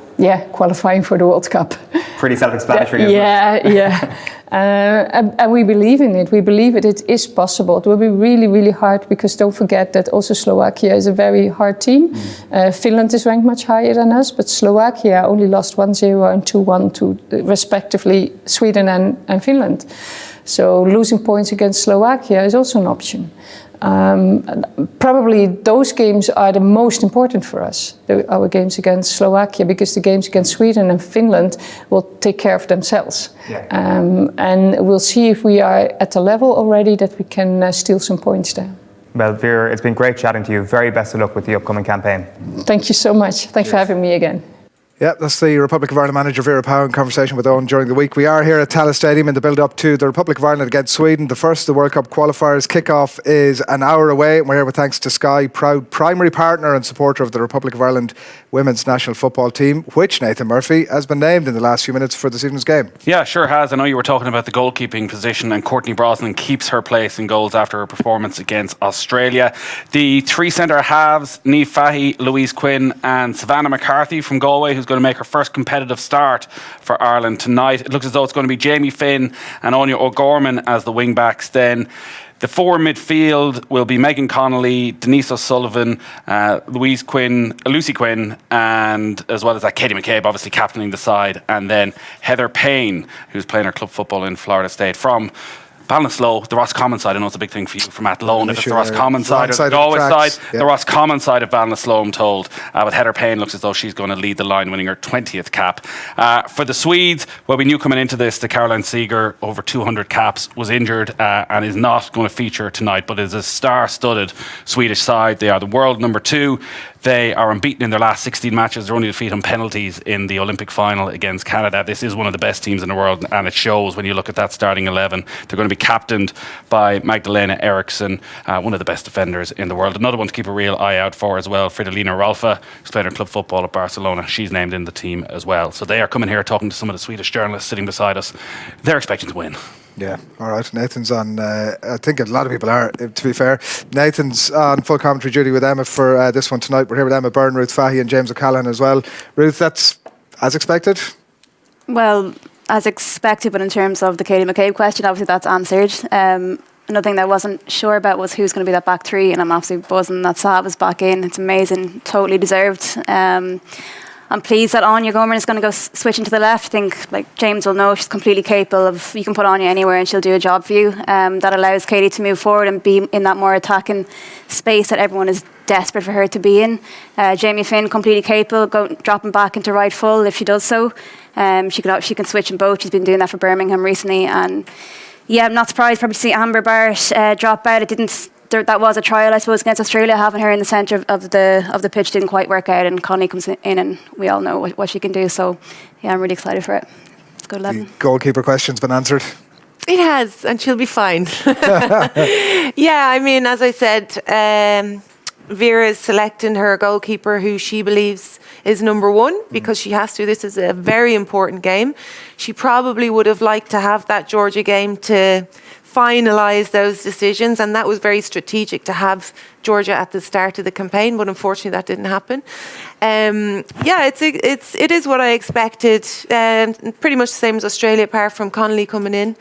[SPEAKER 8] qualifying for the World Cup.
[SPEAKER 7] Pretty self-explanatory, isn't it?
[SPEAKER 8] Yeah. And we believe in it. We believe it is possible. It will be really, really hard, because don't forget that also Slovakia is a very hard team. Finland is ranked much higher than us, but Slovakia only lost 1-0 and 2-1 to respectively Sweden and Finland. So losing points against Slovakia is also an option. Probably those games are the most important for us, our games against Slovakia, because the games against Sweden and Finland will take care of themselves. Yeah. And we'll see if we are at a level already that we can steal some points there.
[SPEAKER 7] Well, Vera, it's been great chatting to you. Very best of luck with the upcoming campaign.
[SPEAKER 8] Thank you so much. Thanks for having me again.
[SPEAKER 3] Yeah, that's the Republic of Ireland manager Vera Pauw in conversation with Owen during the week. We are here at Tallaght Stadium in the build-up to the Republic of Ireland against Sweden. The first of the World Cup qualifiers. Kick-off is an hour away, and we're here with thanks to Sky, proud primary partner and supporter of the Republic of Ireland women's national football team, which Nathan Murphy has been named in the last few minutes for this evening's game.
[SPEAKER 9] Yeah, sure has. I know you were talking about the goalkeeping position, and Courtney Brosnan keeps her place in goals after her performance against Australia. The three centre halves, Ruth Fahey, Louise Quinn and Savannah McCarthy from Galway, who's going to make her first competitive start for Ireland tonight. It looks as though it's going to be Jamie Finn and Anya O'Gorman as the wing backs. Then the four midfield will be Megan Connolly, Denise O'Sullivan, Lucy Quinn, and as well as that Katie McCabe, obviously captaining the side, and then Heather Payne, who's playing her club football in Florida State from Ballinasloe, the Roscommon side. I know it's a big thing for you from Athlone. If it's the Roscommon side or the Galway side, the Roscommon side of Ballinasloe, I'm told. But Heather Payne looks as though she's going to lead the line, winning her 20th cap. For the Swedes, well, we knew coming into this that Caroline Seeger, over 200 caps, was injured and is not going to feature tonight, but is a star-studded Swedish side. They are the world number 2. They are unbeaten in their last 16 matches. They're only defeated on penalties in the Olympic final against Canada. This is one of the best teams in the world, and it shows when you look at that starting 11. They're going to be captained by Magdalena Eriksson, one of the best defenders in the world. Another one to keep a real eye out for as well, Fridolina Rolfö, who's playing her club football at Barcelona. She's named in the team as well. So they are coming here talking to some of the Swedish journalists sitting beside us. They're expecting to win. Yeah, all right. Nathan's on, I think a lot of people are, to be fair. Nathan's on full commentary duty with Emma for this one tonight. We're here with Emma Byrne, Ruth Fahey and James O'Callaghan as well. Ruth, that's as expected?
[SPEAKER 5] Well, as expected, but in terms of the Katie McCabe question, obviously that's answered. Another thing that I wasn't sure about was who's going to be that back three, and I'm absolutely buzzing that Saab is back in. It's amazing, totally deserved. I'm pleased that Anya Gorman is going to go switching to the left. I think, like James will know, she's completely capable of, you can put Anya anywhere and she'll do a job for you. That allows Katie to move forward and be in that more attacking space that everyone is desperate for her to be in. Jamie Finn, completely capable, dropping back into right full if she does so. She can switch in both. She's been doing that for Birmingham recently. And yeah, I'm not surprised probably to see Amber Barrett drop out. That was a trial, I suppose, against Australia. Having her in the centre of the pitch didn't quite work out, and Connie comes in, and we all know what she can do. So, yeah, I'm really excited for it. It's a good 11.
[SPEAKER 3] The goalkeeper question's been answered.
[SPEAKER 4] It has, and she'll be fine. Yeah, I mean, as I said, Vera is selecting her goalkeeper who she believes is number one, because she has to. This is a very important game. She probably would have liked to have that Georgia game to finalise those decisions, and that was very strategic to have Georgia at the start of the campaign, but unfortunately that didn't happen. Yeah, it is what I expected. Pretty much the same as Australia, apart from Connolly coming in.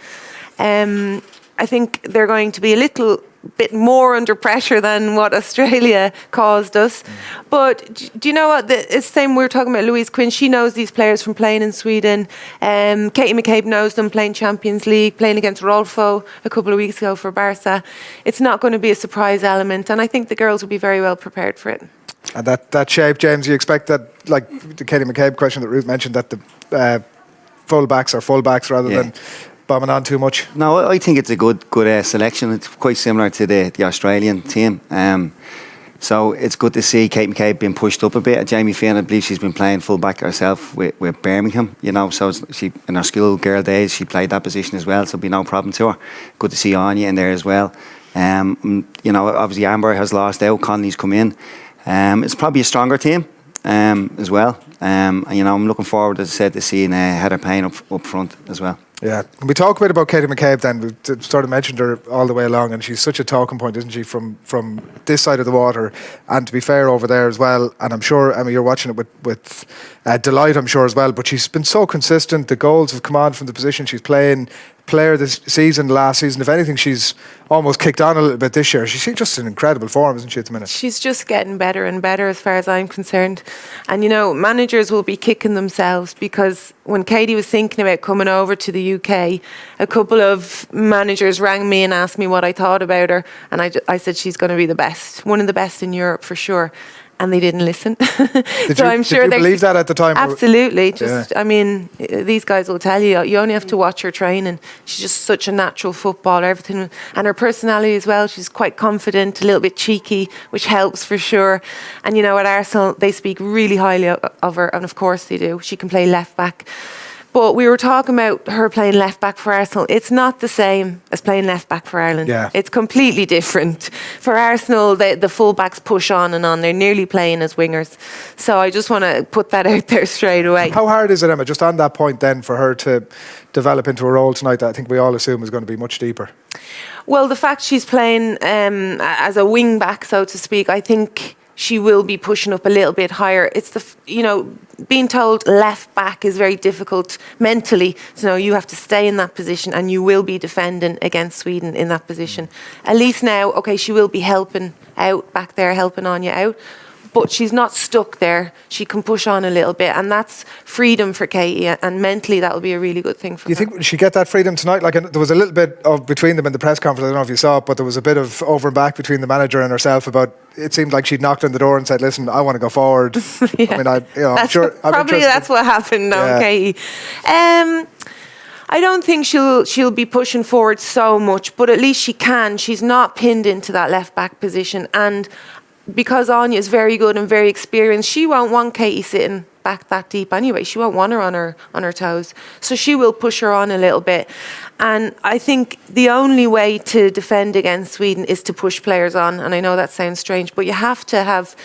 [SPEAKER 4] I think they're going to be a little bit more under pressure than what Australia caused us. But do you know what? It's the same, we were talking about Louise Quinn. She knows these players from playing in Sweden. Katie McCabe knows them playing Champions League, playing against Rolfo a couple of weeks ago for Barca. It's not going to be a surprise element, and I think the girls will be very well prepared for it.
[SPEAKER 3] And that shape, James, you expect that, like the Katie McCabe question that Ruth mentioned, that the full-backs are full-backs rather than bombing on too much?
[SPEAKER 6] No, I think it's a good selection. It's quite similar to the Australian team. So it's good to see Kate McCabe being pushed up a bit. Jamie Finn, I believe she's been playing full back herself with Birmingham, you know, so she in her school girl days she played that position as well, so it'll be no problem to her. Good to see Anya in there as well. You know, obviously Amber has lost out, Connolly's come in. It's probably a stronger team as well. And, you know, I'm looking forward, as I said, to seeing Heather Payne up front as well.
[SPEAKER 3] Yeah. Can we talk a bit about Katie McCabe then? We've sort of mentioned her all the way along, and she's such a talking point, isn't she, from this side of the water, and to be fair, over there as well. And I'm sure, Emma, you're watching it with delight, I'm sure, as well. But she's been so consistent. The goals have come on from the position she's playing. Player this season, last season. If anything, she's almost kicked on a little bit this year. She's just in incredible form, isn't she, at the minute?
[SPEAKER 4] She's just getting better and better as far as I'm concerned. And, managers will be kicking themselves because when Katie was thinking about coming over to the UK, a couple of managers rang me and asked me what I thought about her. And I said she's going to be the best, one of the best in Europe for sure. And they didn't listen.
[SPEAKER 3] I'm sure did you believe that at the time?
[SPEAKER 4] Absolutely. These guys will tell you only have to watch her training. She's just such a natural footballer, everything. And her personality as well, she's quite confident, a little bit cheeky, which helps for sure. And, at Arsenal, they speak really highly of her. And of course they do. She can play left back. But we were talking about her playing left back for Arsenal. It's not the same as playing left back for Ireland.
[SPEAKER 3] Yeah.
[SPEAKER 4] It's completely different. For Arsenal, the full-backs push on and on. They're nearly playing as wingers. So I just want to put that out there straight away.
[SPEAKER 3] How hard is it, Emma, just on that point then, for her to develop into a role tonight that I think we all assume is going to be much deeper?
[SPEAKER 4] Well, the fact she's playing as a wing-back, so to speak, I think she will be pushing up a little bit higher. It's being told left back is very difficult mentally. So you have to stay in that position and you will be defending against Sweden in that position. At least now, okay, she will be helping out back there, helping Anya out. But she's not stuck there. She can push on a little bit, and that's freedom for Katie. And mentally, that will be a really good thing for her.
[SPEAKER 3] Do you think she get that freedom tonight? Like, there was a little bit of between them in the press conference. I don't know if you saw it, but there was a bit of over and back between the manager and herself about. It seemed like she'd knocked on the door and said, "Listen, I want to go forward."
[SPEAKER 4] Yeah.
[SPEAKER 3] I mean, I'm sure.
[SPEAKER 4] Probably that's what happened now, Katie. I don't think she'll be pushing forward so much, but at least she can. She's not pinned into that left back position, and because Anya is very good and very experienced, she won't want Katie sitting back that deep anyway. She won't want her on her toes. So she will push her on a little bit. And I think the only way to defend against Sweden is to push players on. And I know that sounds strange, but you have to have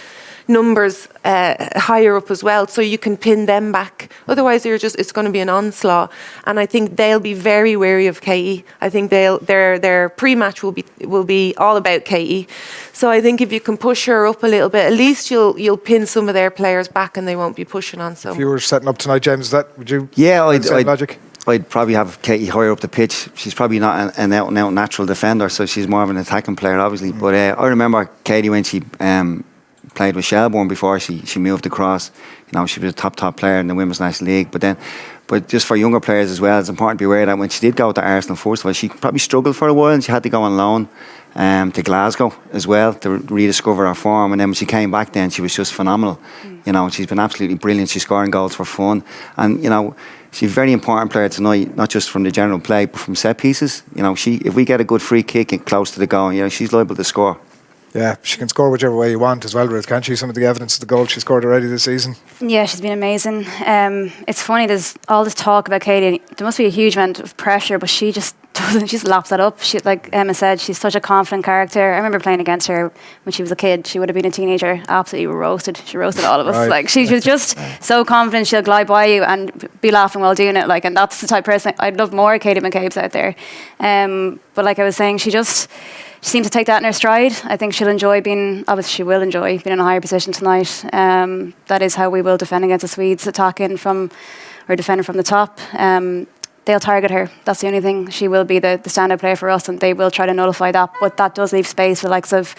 [SPEAKER 4] numbers higher up as well, so you can pin them back. Otherwise, it's going to be an onslaught. And I think they'll be very wary of Katie. I think their pre-match will be all about Katie. So I think if you can push her up a little bit, at least you'll pin some of their players back, and they won't be pushing on so much.
[SPEAKER 3] If you were setting up tonight, James, would you?
[SPEAKER 6] Yeah,
[SPEAKER 3] logic?
[SPEAKER 6] I'd probably have Katie higher up the pitch. She's probably not an out-and-out natural defender, so she's more of an attacking player, obviously. But I remember Katie when she played with Shelbourne before she moved across. She was a top player in the Women's National League. But just for younger players as well, it's important to be aware that when she did go to Arsenal, first of all, she probably struggled for a while and she had to go on loan to Glasgow as well to rediscover her form. And then when she came back then, she was just phenomenal. She's been absolutely brilliant. She's scoring goals for fun. And, she's a very important player tonight, not just from the general play, but from set pieces. If we get a good free kick and close to the goal, she's liable to score.
[SPEAKER 3] Yeah, she can score whichever way you want as well, Ruth, can't she? Some of the evidence of the goal she scored already this season.
[SPEAKER 5] Yeah, she's been amazing. It's funny, there's all this talk about Katie. There must be a huge amount of pressure, but she just doesn't. She just laps that up. She, like Emma said, she's such a confident character. I remember playing against her when she was a kid. She would have been a teenager, absolutely roasted. She roasted all of us.
[SPEAKER 3] Right.
[SPEAKER 5] Like, she was just so confident. She'll glide by you and be laughing while doing it. Like, and that's the type of person I'd love more Katie McCabe's out there. But like I was saying, she seems to take that in her stride. I think she will enjoy being in a higher position tonight. That is how we will defend against the Swedes, defending from the top. They'll target her. That's the only thing. She will be the standout player for us, and they will try to nullify that. But that does leave space for the likes of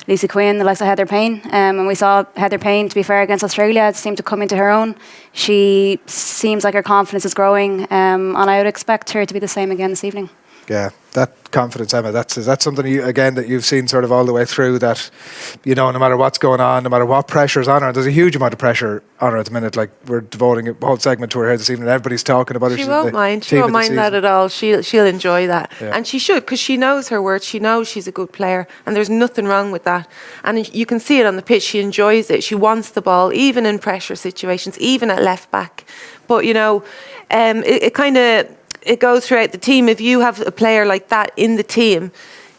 [SPEAKER 5] Lisa Quinn, the likes of Heather Payne. And we saw Heather Payne, to be fair, against Australia, seemed to come into her own. She seems like her confidence is growing, and I would expect her to be the same again this evening.
[SPEAKER 3] Yeah, that confidence, Emma, that's something that you've seen sort of all the way through, that no matter what's going on, no matter what pressure's on her, there's a huge amount of pressure on her at the minute. Like, we're devoting a whole segment to her here this evening. Everybody's talking about her.
[SPEAKER 4] She won't mind that at all. She'll enjoy that.
[SPEAKER 3] Yeah.
[SPEAKER 4] And she should, because she knows her worth. She knows she's a good player, and there's nothing wrong with that. And you can see it on the pitch. She enjoys it. She wants the ball, even in pressure situations, even at left back. But it goes throughout the team. If you have a player like that in the team,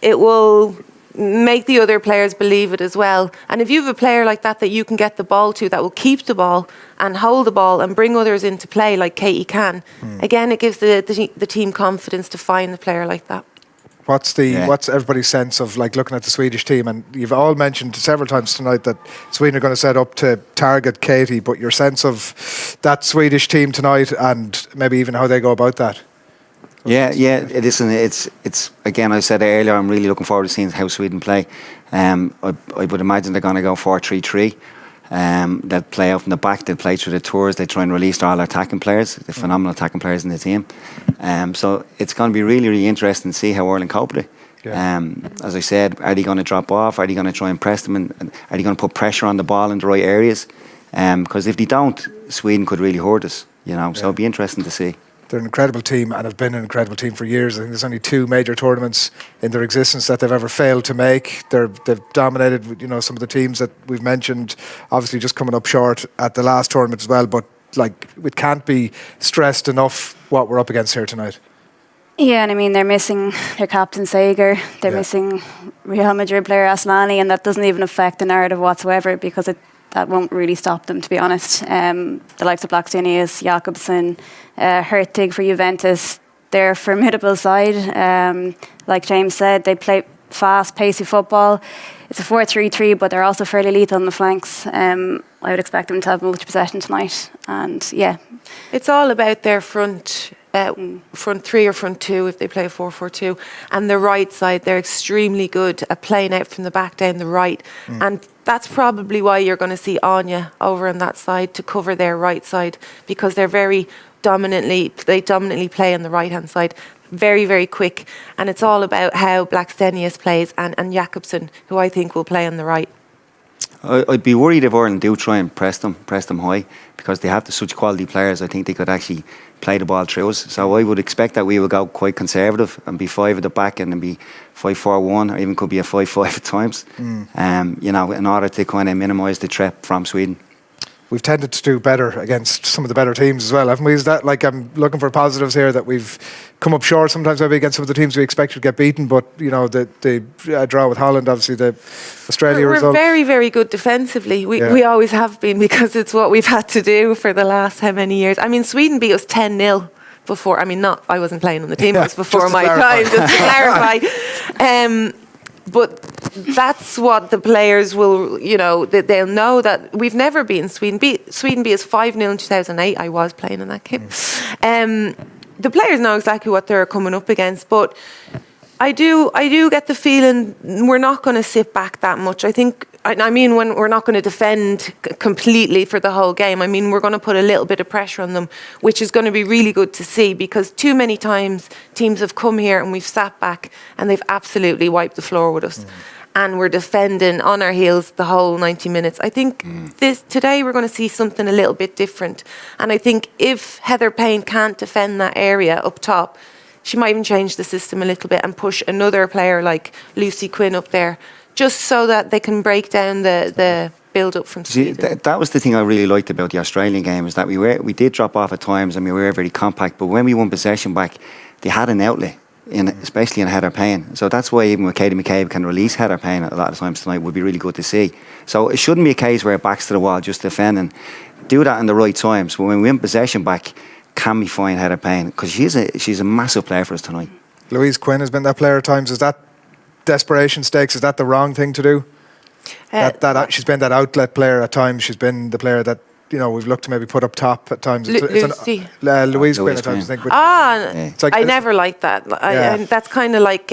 [SPEAKER 4] it will make the other players believe it as well. And if you have a player like that you can get the ball to, that will keep the ball and hold the ball and bring others into play like Katie can, again, it gives the team confidence to find the player like that.
[SPEAKER 3] What's everybody's sense of, like, looking at the Swedish team? And you've all mentioned several times tonight that Sweden are going to set up to target Katie, but your sense of that Swedish team tonight and maybe even how they go about that?
[SPEAKER 6] Listen, it's again, I said earlier, I'm really looking forward to seeing how Sweden play. I would imagine they're going to go 4-3-3. They'll play out from the back, they'll play through the tours, they try and release all their attacking players, the phenomenal attacking players in the team. So it's going to be really, really interesting to see how Ireland cope with it. As I said, are they going to drop off? Are they going to try and press them? And are they going to put pressure on the ball in the right areas? Because if they don't, Sweden could really hurt us, So it'll be interesting to see.
[SPEAKER 3] They're an incredible team and have been an incredible team for years. I think there's only 2 major tournaments in their existence that they've ever failed to make. They've dominated, some of the teams that we've mentioned, obviously just coming up short at the last tournament as well. But it can't be stressed enough what we're up against here tonight.
[SPEAKER 5] Yeah, and I mean, they're missing their captain Sager, they're missing Real Madrid player Asmani, and that doesn't even affect the narrative whatsoever because that won't really stop them, to be honest. The likes of Blackstenius, Jakobsen, Hertig for Juventus, they're a formidable side. Like James said, they play fast, pacey football. It's a 4-3-3, but they're also fairly lethal on the flanks. I would expect them to have much possession tonight. And
[SPEAKER 4] it's all about their front 3 or front 2 if they play a 4-4-2, and the right side. They're extremely good at playing out from the back down the right, and that's probably why you're going to see Anya over on that side to cover their right side, because they're very dominantly play on the right hand side, very, very quick, and it's all about how Blackstenius plays and Jakobsen, who I think will play on the right.
[SPEAKER 6] I'd be worried if Ireland do try and press them high, because they have such quality players. I think they could actually play the ball through us. So I would expect that we will go quite conservative and be 5 at the back and then be 5-4-1, or even could be a 5-5 at times. In order to kind of minimise the threat from Sweden.
[SPEAKER 3] We've tended to do better against some of the better teams as well, haven't we? Is that, I'm looking for positives here, that we've come up short sometimes maybe against some of the teams we expected to get beaten, but the draw with Holland, obviously the Australia result.
[SPEAKER 4] We're very, very good defensively. We always have been, because it's what we've had to do for the last how many years. I mean, Sweden beat us 10-0 before. I mean, I wasn't playing on the team, it was before my time, just to clarify. But that's what the players will, they'll know that we've never beaten Sweden. Sweden beat us 5-0 in 2008. I was playing in that game. The players know exactly what they're coming up against, but I do get the feeling we're not going to sit back that much. When we're not going to defend completely for the whole game, we're going to put a little bit of pressure on them, which is going to be really good to see, because too many times teams have come here and we've sat back and they've absolutely wiped the floor with us. And we're defending on our heels the whole 90 minutes. I think today we're going to see something a little bit different. And I think if Heather Payne can't defend that area up top, she might even change the system a little bit and push another player like Lucy Quinn up there, just so that they can break down the build-up from Sweden.
[SPEAKER 6] That was the thing I really liked about the Australian game, is that we did drop off at times and we were very compact, but when we won possession back, they had an outlet, especially in Heather Payne. So that's why even when Katie McCabe can release Heather Payne a lot of times tonight would be really good to see. So it shouldn't be a case where it backs to the wall just defending. Do that in the right times. But when we win possession back, can we find Heather Payne? Because she's a massive player for us tonight. Louise
[SPEAKER 3] Quinn has been that player at times. Is that desperation stakes? Is that the wrong thing to do? She's been that outlet player at times. She's been the player that we've looked to maybe put up top at times. Louise Quinn at times, I think.
[SPEAKER 4] I never liked that. That's kind of like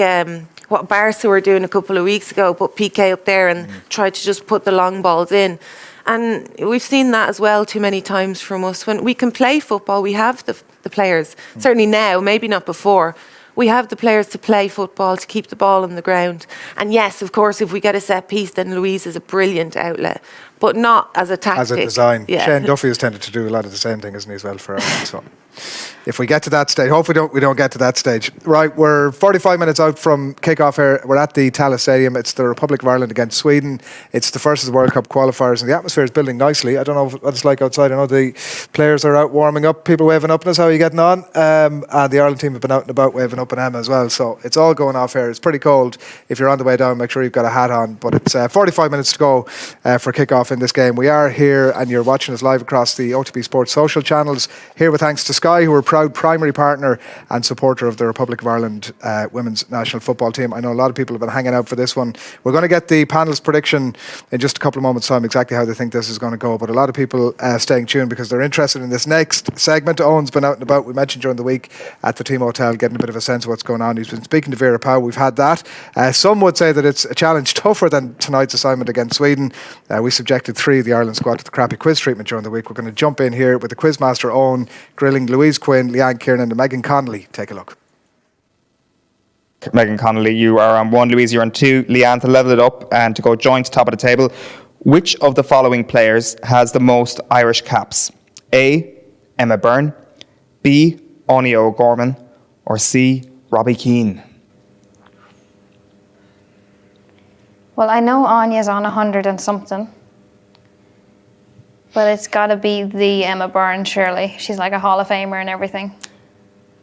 [SPEAKER 4] what Barca were doing a couple of weeks ago, put PK up there and tried to just put the long balls in. And we've seen that as well too many times from us. When we can play football, we have the players. Certainly now, maybe not before. We have the players to play football, to keep the ball on the ground. And yes, of course, if we get a set piece, then Louise is a brilliant outlet. but not as a tactic.
[SPEAKER 3] As a design.
[SPEAKER 4] Yeah.
[SPEAKER 3] Shane Duffy has tended to do a lot of the same thing, isn't he, as well, for Ireland? So if we get to that stage, hopefully we don't get to that stage. Right, we're 45 minutes out from kick-off here. We're at the Tallaght Stadium. It's the Republic of Ireland against Sweden. It's the first of the World Cup qualifiers, and the atmosphere is building nicely. I don't know what it's like outside. I know the players are out warming up, people waving up at us. How are you getting on? And the Ireland team have been out and about waving up at Emma as well. So it's all going off here. It's pretty cold. If you're on the way down, make sure you've got a hat on. But it's 45 minutes to go for kick-off in this game. We are here, and you're watching us live across the OTB Sports social channels. Here with thanks to Sky, who are proud primary partner and supporter of the Republic of Ireland women's national football team. I know a lot of people have been hanging out for this one. We're going to get the panel's prediction in just a couple of moments' time, exactly how they think this is going to go. But a lot of people staying tuned because they're interested in this next segment. Owen's been out and about, we mentioned during the week, at the team hotel, getting a bit of a sense of what's going on. He's been speaking to Vera Pauw. We've had that. Some would say that it's a challenge tougher than tonight's assignment against Sweden. We subjected 3 of the Ireland squad to the crappy quiz treatment during the week. We're going to jump in here with the quizmaster Owen grilling Louise Quinn, Leanne Kiernan and Megan Connolly. Take a look.
[SPEAKER 7] Megan Connolly, you are on 1, Louise, you're on 2. Leanne, to level it up and to go joint top of the table, which of the following players has the most Irish caps? A. Emma Byrne, B. Áine O'Gorman, or C. Robbie Keane?
[SPEAKER 10] Well, I know Áine's on 100 and something, but it's got to be the Emma Byrne, surely. She's like a Hall of Famer and everything.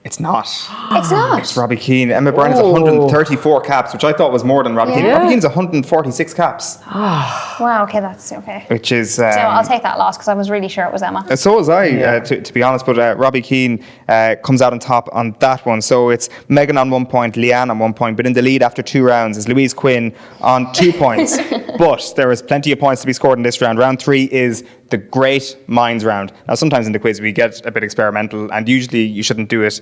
[SPEAKER 7] It's not.
[SPEAKER 10] It's not.
[SPEAKER 7] It's Robbie Keane. Emma Byrne has 134 caps, which I thought was more than Robbie Keane. Robbie Keane's 146 caps.
[SPEAKER 10] Wow, okay, that's okay.
[SPEAKER 7] Which is...
[SPEAKER 10] So I'll take that loss because I was really sure it was Emma.
[SPEAKER 7] So was I, to be honest, but Robbie Keane comes out on top on that one. So it's Megan on 1 point, Leanne on 1 point, but in the lead after 2 rounds is Louise Quinn on 2 points. But there is plenty of points to be scored in this round. Round 3 is the Great Minds round. Now, sometimes in the quiz we get a bit experimental, and usually you shouldn't do it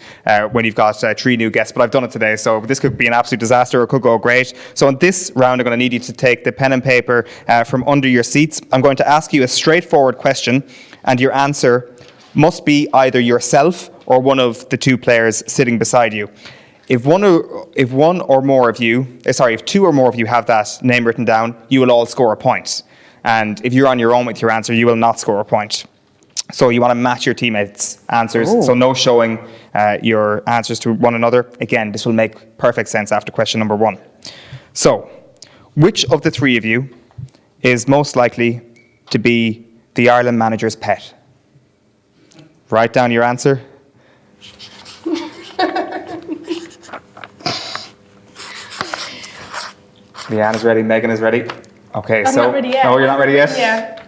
[SPEAKER 7] when you've got 3 new guests, but I've done it today, so this could be an absolute disaster or it could go great. So in this round, I'm going to need you to take the pen and paper from under your seats. I'm going to ask you a straightforward question, and your answer must be either yourself or one of the 2 players sitting beside you. If 2 or more of you have that name written down, you will all score a point. And if you're on your own with your answer, you will not score a point. So you want to match your teammates' answers. Ooh. So no showing your answers to one another. Again, this will make perfect sense after question number 1. So, which of the 3 of you is most likely to be the Ireland manager's pet? Write down your answer. Leanne is ready. Megan is ready. Okay,
[SPEAKER 11] I'm not ready yet.
[SPEAKER 7] No, you're not ready yet?
[SPEAKER 11] Yeah.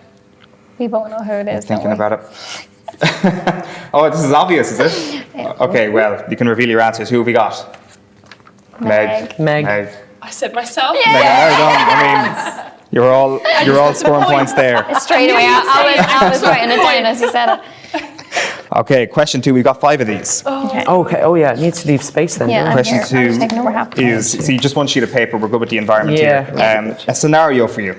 [SPEAKER 10] We both know who it is.
[SPEAKER 7] Thinking about it. Oh, this is obvious, is it?
[SPEAKER 10] Yeah.
[SPEAKER 7] Okay, well, you can reveal your answers. Who have we got? Meg.
[SPEAKER 11] I said myself.
[SPEAKER 10] Yeah.
[SPEAKER 7] Megan, well done. I mean, you're all scoring points there.
[SPEAKER 10] Straight away. I was writing it down as you said it.
[SPEAKER 7] Okay, question 2. We've got 5 of these.
[SPEAKER 2] Okay. Oh yeah, it needs to leave space then.
[SPEAKER 10] Yeah,
[SPEAKER 7] Question
[SPEAKER 10] I'm just taking over half
[SPEAKER 7] 2 is, see, just 1 sheet of paper. We're good with the environment
[SPEAKER 2] Yeah.
[SPEAKER 7] here. A scenario for you.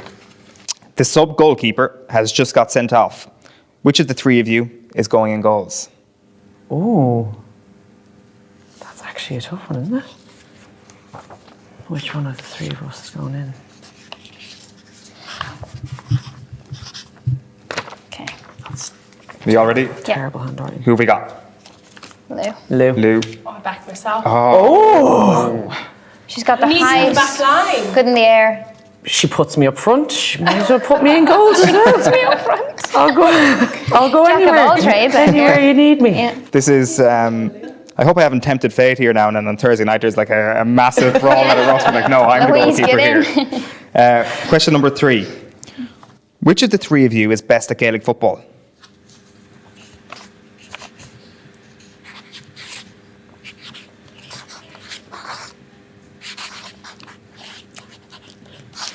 [SPEAKER 7] The sub-goalkeeper has just got sent off. Which of the 3 of you is going in goals?
[SPEAKER 2] Oh, that's actually a tough one, isn't it? Which one of the 3 of us is going in?
[SPEAKER 10] Okay.
[SPEAKER 7] Are you all ready?
[SPEAKER 2] Terrible handwriting.
[SPEAKER 7] Who have we got?
[SPEAKER 10] Lou.
[SPEAKER 11] Oh, I backed myself.
[SPEAKER 10] She's got the
[SPEAKER 11] Knees in
[SPEAKER 10] height.
[SPEAKER 11] the back line.
[SPEAKER 10] Good in the air.
[SPEAKER 2] She puts me up front. She might as well put me in goals as well.
[SPEAKER 10] Puts me up front.
[SPEAKER 2] I'll go
[SPEAKER 10] Jack of
[SPEAKER 2] anywhere.
[SPEAKER 10] all trades out
[SPEAKER 2] Anywhere
[SPEAKER 10] here.
[SPEAKER 2] you need me.
[SPEAKER 10] Yeah.
[SPEAKER 7] This is, I hope I haven't tempted fate here now, and then on Thursday night there's like a massive brawl at a Ross. I'm like, no, I'm the
[SPEAKER 10] Louise,
[SPEAKER 7] goalkeeper
[SPEAKER 10] get
[SPEAKER 7] here. Question number 3. Which of the 3 of you is best at Gaelic football?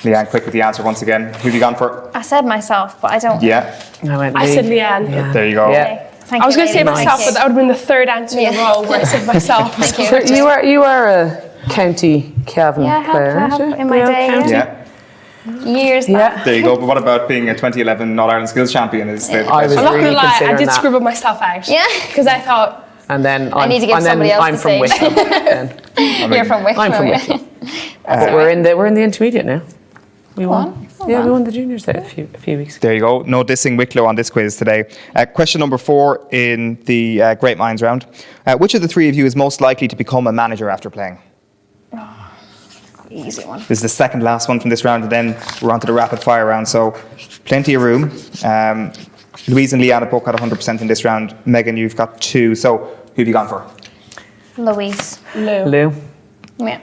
[SPEAKER 7] Leanne, quick with the answer once again. Who have you gone for?
[SPEAKER 10] I said myself, but I don't.
[SPEAKER 7] Yeah.
[SPEAKER 11] I said Leanne.
[SPEAKER 2] Yeah.
[SPEAKER 7] There you go.
[SPEAKER 2] Yeah.
[SPEAKER 10] Thank
[SPEAKER 11] I was
[SPEAKER 10] you,
[SPEAKER 11] going to say
[SPEAKER 10] ladies.
[SPEAKER 11] myself,
[SPEAKER 10] Thank
[SPEAKER 11] but that would have been the 3rd answer in a row where I said myself.
[SPEAKER 10] Thank you.
[SPEAKER 2] You are a county Cavan
[SPEAKER 10] Yeah, I
[SPEAKER 2] player,
[SPEAKER 10] have
[SPEAKER 2] aren't you?
[SPEAKER 10] in my day.
[SPEAKER 2] County.
[SPEAKER 7] Yeah.
[SPEAKER 10] Years back.
[SPEAKER 7] There you go. But what about being a 2011 All-Ireland Skills Champion? Is the
[SPEAKER 2] I was
[SPEAKER 7] question.
[SPEAKER 11] I'm not going to
[SPEAKER 2] really
[SPEAKER 11] lie, I
[SPEAKER 2] considering
[SPEAKER 11] did
[SPEAKER 2] that.
[SPEAKER 11] scribble myself out.
[SPEAKER 10] Yeah.
[SPEAKER 11] Because I thought,
[SPEAKER 2] And then
[SPEAKER 10] I need to give somebody else
[SPEAKER 2] I'm
[SPEAKER 10] the
[SPEAKER 2] from
[SPEAKER 10] same.
[SPEAKER 2] Wicklow. Then.
[SPEAKER 10] You're from Wicklow.
[SPEAKER 2] I'm from
[SPEAKER 10] yeah.
[SPEAKER 2] Wicklow. But we're in the intermediate now. We won.
[SPEAKER 12] Yeah, we won the juniors there a few weeks ago.
[SPEAKER 7] There you go. No dissing Wicklow on this quiz today. Question number 4 in the Great Minds round. Which of the three of you is most likely to become a manager after playing?
[SPEAKER 10] Easy one.
[SPEAKER 7] This is the second last one from this round, and then we're on to the rapid fire round. So plenty of room. Louise and Leanne both got 100% in this round. Megan, you've got 2. So who have you gone for?
[SPEAKER 10] Louise.
[SPEAKER 12] Lou.
[SPEAKER 10] Yeah.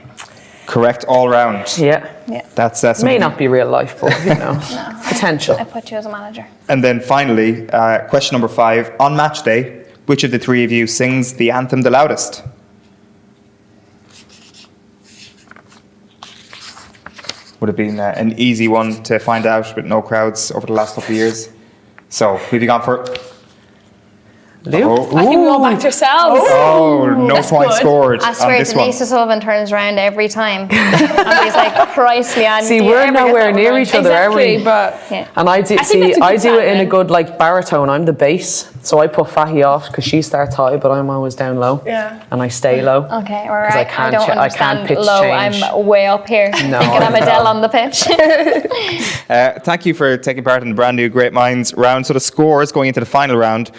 [SPEAKER 7] Correct all round.
[SPEAKER 12] Yeah.
[SPEAKER 7] That's
[SPEAKER 12] May not be real life, but you know, potential.
[SPEAKER 10] I put you as a manager.
[SPEAKER 7] And then finally, question number 5. On match day, which of the three of you sings the anthem the loudest? Would have been an easy one to find out with no crowds over the last couple of years. So, who have you gone for?
[SPEAKER 12] Lou?
[SPEAKER 7] Oh.
[SPEAKER 11] I think we all backed ourselves.
[SPEAKER 7] Oh, no point scored
[SPEAKER 10] I
[SPEAKER 7] on
[SPEAKER 10] swear,
[SPEAKER 7] this one.
[SPEAKER 10] Denise Sullivan turns around every time. And he's like, Christ, Leanne.
[SPEAKER 12] See,
[SPEAKER 10] do you
[SPEAKER 12] we're
[SPEAKER 10] ever get
[SPEAKER 12] nowhere
[SPEAKER 10] that
[SPEAKER 12] near
[SPEAKER 10] one
[SPEAKER 12] each other, are we?
[SPEAKER 11] Exactly, but
[SPEAKER 10] Yeah.
[SPEAKER 12] And I do
[SPEAKER 11] I think that's a good
[SPEAKER 12] I do it in a
[SPEAKER 11] sign.
[SPEAKER 12] good like baritone. I'm the bass, so I put Fahey off because she starts high, but I'm always down low.
[SPEAKER 11] Yeah.
[SPEAKER 12] And I stay low.
[SPEAKER 10] Okay, all
[SPEAKER 12] 'Cause I
[SPEAKER 10] right.
[SPEAKER 12] can't
[SPEAKER 10] don't
[SPEAKER 12] ch- I
[SPEAKER 10] understand
[SPEAKER 12] can't pitch
[SPEAKER 10] low.
[SPEAKER 12] change.
[SPEAKER 10] I'm way up here,
[SPEAKER 12] No,
[SPEAKER 10] thinking I'm
[SPEAKER 12] I know.
[SPEAKER 10] Adele on the pitch.
[SPEAKER 7] Thank you for taking part in the brand new Great Minds round. So the scores going into the final round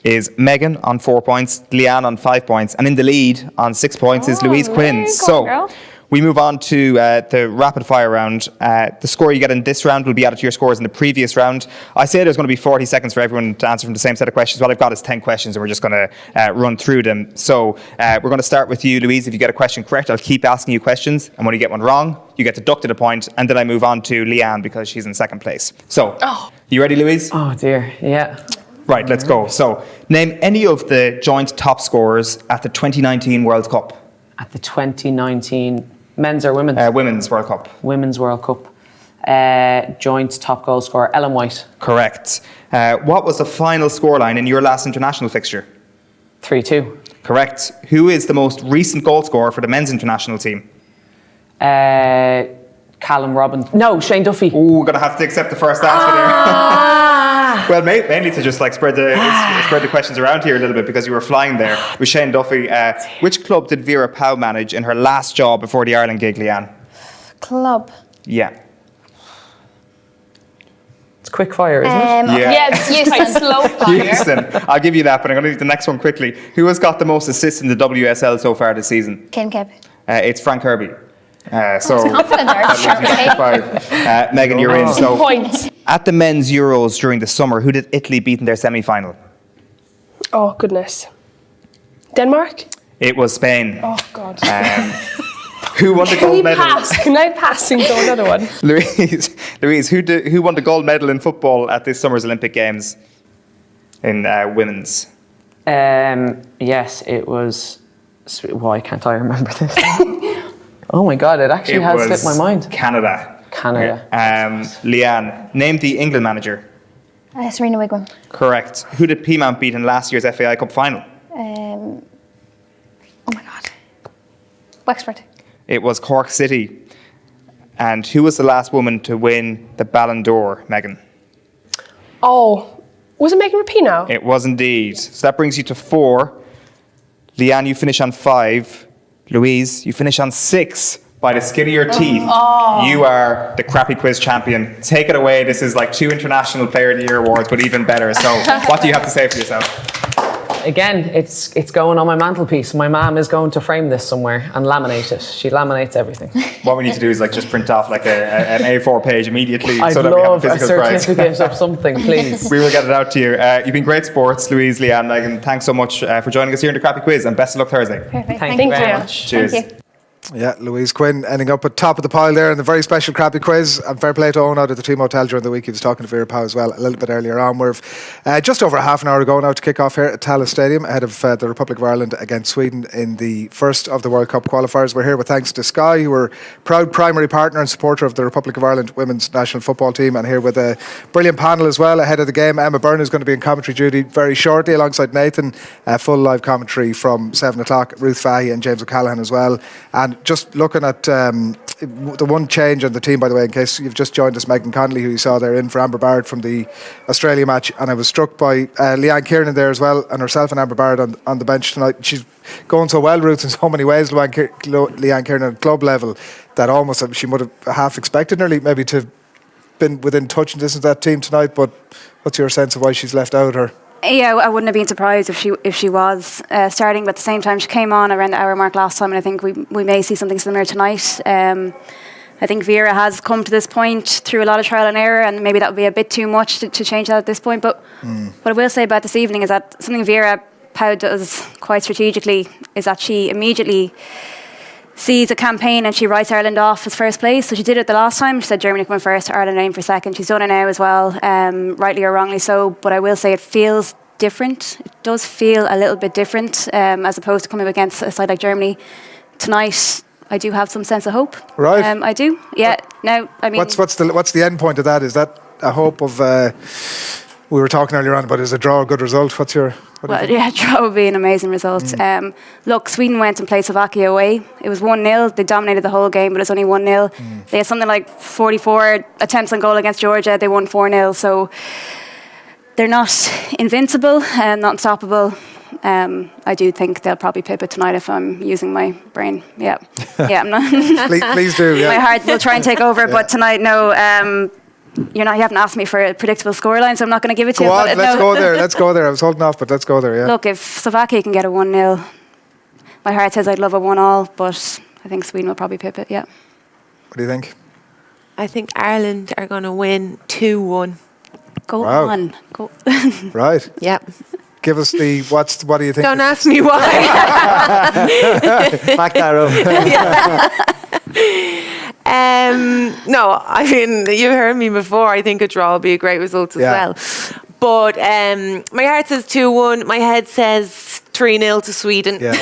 [SPEAKER 7] is Megan on 4 points, Leanne on 5 points, and in the lead on 6 points is Louise Quinn.
[SPEAKER 10] Go on,
[SPEAKER 7] So
[SPEAKER 10] girl.
[SPEAKER 7] we move on to the rapid fire round. The score you get in this round will be added to your scores in the previous round. I say there's going to be 40 seconds for everyone to answer from the same set of questions. What I've got is 10 questions, and we're just going to run through them. So we're going to start with you, Louise. If you get a question correct, I'll keep asking you questions, and when you get one wrong, you get deducted a point, and then I move on to Leanne because she's in second place. So, you ready, Louise?
[SPEAKER 12] Oh dear, yeah.
[SPEAKER 7] Right, let's go. So, name any of the joint top scorers at the 2019 World Cup.
[SPEAKER 12] At the 2019 men's or women's?
[SPEAKER 7] Women's World Cup.
[SPEAKER 12] Women's World Cup. Joint top goal scorer, Ellen White.
[SPEAKER 7] Correct. What was the final scoreline in your last international fixture?
[SPEAKER 12] 3-2.
[SPEAKER 7] Correct. Who is the most recent goal scorer for the men's international team?
[SPEAKER 12] Callum Robbins. No, Shane Duffy.
[SPEAKER 7] Oh, we're going to have to accept the first answer there. Well, mainly to just like spread the questions around here a little bit because you were flying there with Shane Duffy. Which club did Vera Pauw manage in her last job before the Ireland gig, Leanne?
[SPEAKER 10] Club.
[SPEAKER 7] Yeah.
[SPEAKER 12] It's quick fire, isn't it?
[SPEAKER 11] yeah, it's quite slow fire.
[SPEAKER 7] Houston. I'll give you that, but I'm going to do the next one quickly. Who has got the most assists in the WSL so far this season?
[SPEAKER 10] Kim Keb.
[SPEAKER 7] It's Frank Kirby. So
[SPEAKER 10] Confident there. Sure.
[SPEAKER 7] Megan, you're in. So
[SPEAKER 11] Points.
[SPEAKER 7] at the men's Euros during the summer, who did Italy beat in their semi-final?
[SPEAKER 11] Oh, goodness. Denmark?
[SPEAKER 7] It was Spain.
[SPEAKER 11] Oh, God.
[SPEAKER 7] Who won the gold medal?
[SPEAKER 11] Can I pass and go another one?
[SPEAKER 7] Louise, who won the gold medal in football at this summer's Olympic Games in women's?
[SPEAKER 12] Yes, it was. Why can't I remember this? Oh my God, it actually has slipped my mind.
[SPEAKER 7] Canada. Leanne, name the England manager.
[SPEAKER 10] Serena Wigwam.
[SPEAKER 7] Correct. Who did Peamount beat in last year's FAI Cup final?
[SPEAKER 10] Oh my God. Wexford.
[SPEAKER 7] It was Cork City. And who was the last woman to win the Ballon d'Or, Megan?
[SPEAKER 11] Oh, was it Megan Rapinoe?
[SPEAKER 7] It was indeed. So that brings you to 4. Leanne, you finish on 5. Louise, you finish on 6 by the skin of your teeth. You are the crappy quiz champion. Take it away. This is like 2 International Player of the Year awards, but even better. So what do you have to say for yourself?
[SPEAKER 12] Again, it's going on my mantelpiece. My mum is going to frame this somewhere and laminate it. She laminates everything.
[SPEAKER 7] What we need to do is like just print off like an A4 page immediately
[SPEAKER 12] I'd
[SPEAKER 7] so that we have a
[SPEAKER 12] love a
[SPEAKER 7] physical prize.
[SPEAKER 12] certificate of something, please.
[SPEAKER 7] We will get it out to you. You've been great sports, Louise, Leanne, Megan. Thanks so much for joining us here in the Crappy Quiz, and best of luck Thursday.
[SPEAKER 10] Perfect.
[SPEAKER 12] Thank you very much.
[SPEAKER 7] Cheers.
[SPEAKER 10] Thank you.
[SPEAKER 3] Yeah, Louise Quinn ending up at top of the pile there in the very special crappy quiz. And fair play to Owen out at the team hotel during the week. He was talking to Vera Pauw as well a little bit earlier on. We're just over half an hour ago now to kick off here at Tallaght Stadium ahead of the Republic of Ireland against Sweden in the first of the World Cup qualifiers. We're here with thanks to Sky, who are proud primary partner and supporter of the Republic of Ireland women's national football team, and here with a brilliant panel as well ahead of the game. Emma Byrne is going to be in commentary duty very shortly alongside Nathan. Full live commentary from 7 o'clock. Ruth Fahey and James O'Callaghan as well. And just looking at the one change on the team, by the way, in case you've just joined us, Megan Connolly, who you saw there in for Amber Barrett from the Australia match, and I was struck by Leanne Kiernan there as well, and herself and Amber Barrett on the bench tonight. She's going so well, Ruth, in so many ways, Leanne Kiernan at club level, that almost she would have half expected nearly maybe to been within touching distance of that team tonight, but what's your sense of why she's left out? Or
[SPEAKER 5] Yeah, I wouldn't have been surprised if she was starting, but at the same time she came on around the hour mark last time, and I think we may see something similar tonight. I think Vera has come to this point through a lot of trial and error, and maybe that would be a bit too much to change that at this point. But what I will say about this evening is that something Vera Pauw does quite strategically is that she immediately sees a campaign and she writes Ireland off as first place. So she did it the last time. She said Germany coming first, Ireland aim for second. She's done it now as well, rightly or wrongly so. But I will say it feels different. It does feel a little bit different as opposed to coming up against a side like Germany tonight. I do have some sense of hope.
[SPEAKER 3] Right.
[SPEAKER 5] I do. Yeah. Now, I mean,
[SPEAKER 3] what's the end point of that? Is that a hope of? We were talking earlier on about, is a draw a good result? What do you think?
[SPEAKER 5] Draw would be an amazing result. Look, Sweden went and played Slovakia away. It was 1-0. They dominated the whole game, but it was only 1-0. They had something like 44 attempts on goal against Georgia. They won 4-0. So they're not invincible and not unstoppable. I do think they'll probably pip it tonight if I'm using my brain. Yeah, I'm not.
[SPEAKER 3] please do. Yeah.
[SPEAKER 5] My heart will try and take over, but tonight, no. You haven't asked me for a predictable scoreline, so I'm not going to give it to you.
[SPEAKER 3] Go on, let's go there. Let's go there. I was holding off, but let's go there. Yeah.
[SPEAKER 5] Look, if Slovakia can get a 1-0, my heart says I'd love a 1-1, but I think Sweden will probably pip it. Yeah.
[SPEAKER 3] What do you think?
[SPEAKER 4] I think Ireland are going to win 2-1.
[SPEAKER 5] Go on. Go.
[SPEAKER 3] Right.
[SPEAKER 4] Yeah.
[SPEAKER 3] Give us what do you think?
[SPEAKER 4] Don't ask me why.
[SPEAKER 6] Back that up.
[SPEAKER 4] No, I mean, you heard me before. I think a draw will be a great result as well. But my heart says 2-1. My head says 3-0 to Sweden.
[SPEAKER 3] Yeah.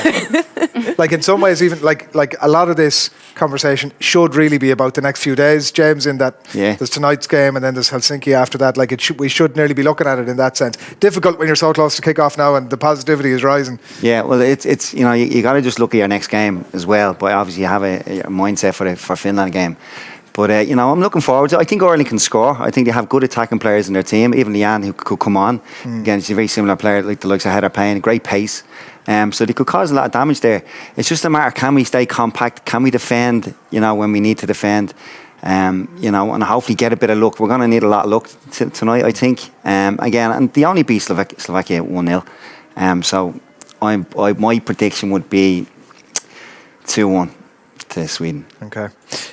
[SPEAKER 3] Like in some ways, even like a lot of this conversation should really be about the next few days, James, in that there's tonight's game and then there's Helsinki after that. Like we should nearly be looking at it in that sense. Difficult when you're so close to kick off now and the positivity is rising.
[SPEAKER 6] Yeah, well, it's you got to just look at your next game as well. But obviously you have a mindset for Finland game. But I'm looking forward to it. I think Ireland can score. I think they have good attacking players in their team. Even Leanne, who could come on. Again, she's a very similar player, like the likes of Heather Payne. Great pace. So they could cause a lot of damage there. It's just a matter, can we stay compact? Can we defend, when we need to defend? And hopefully get a bit of luck. We're going to need a lot of luck tonight, I think. Again, and they only beat Slovakia 1-0. So my prediction would be 2-1 to Sweden.
[SPEAKER 3] Okay.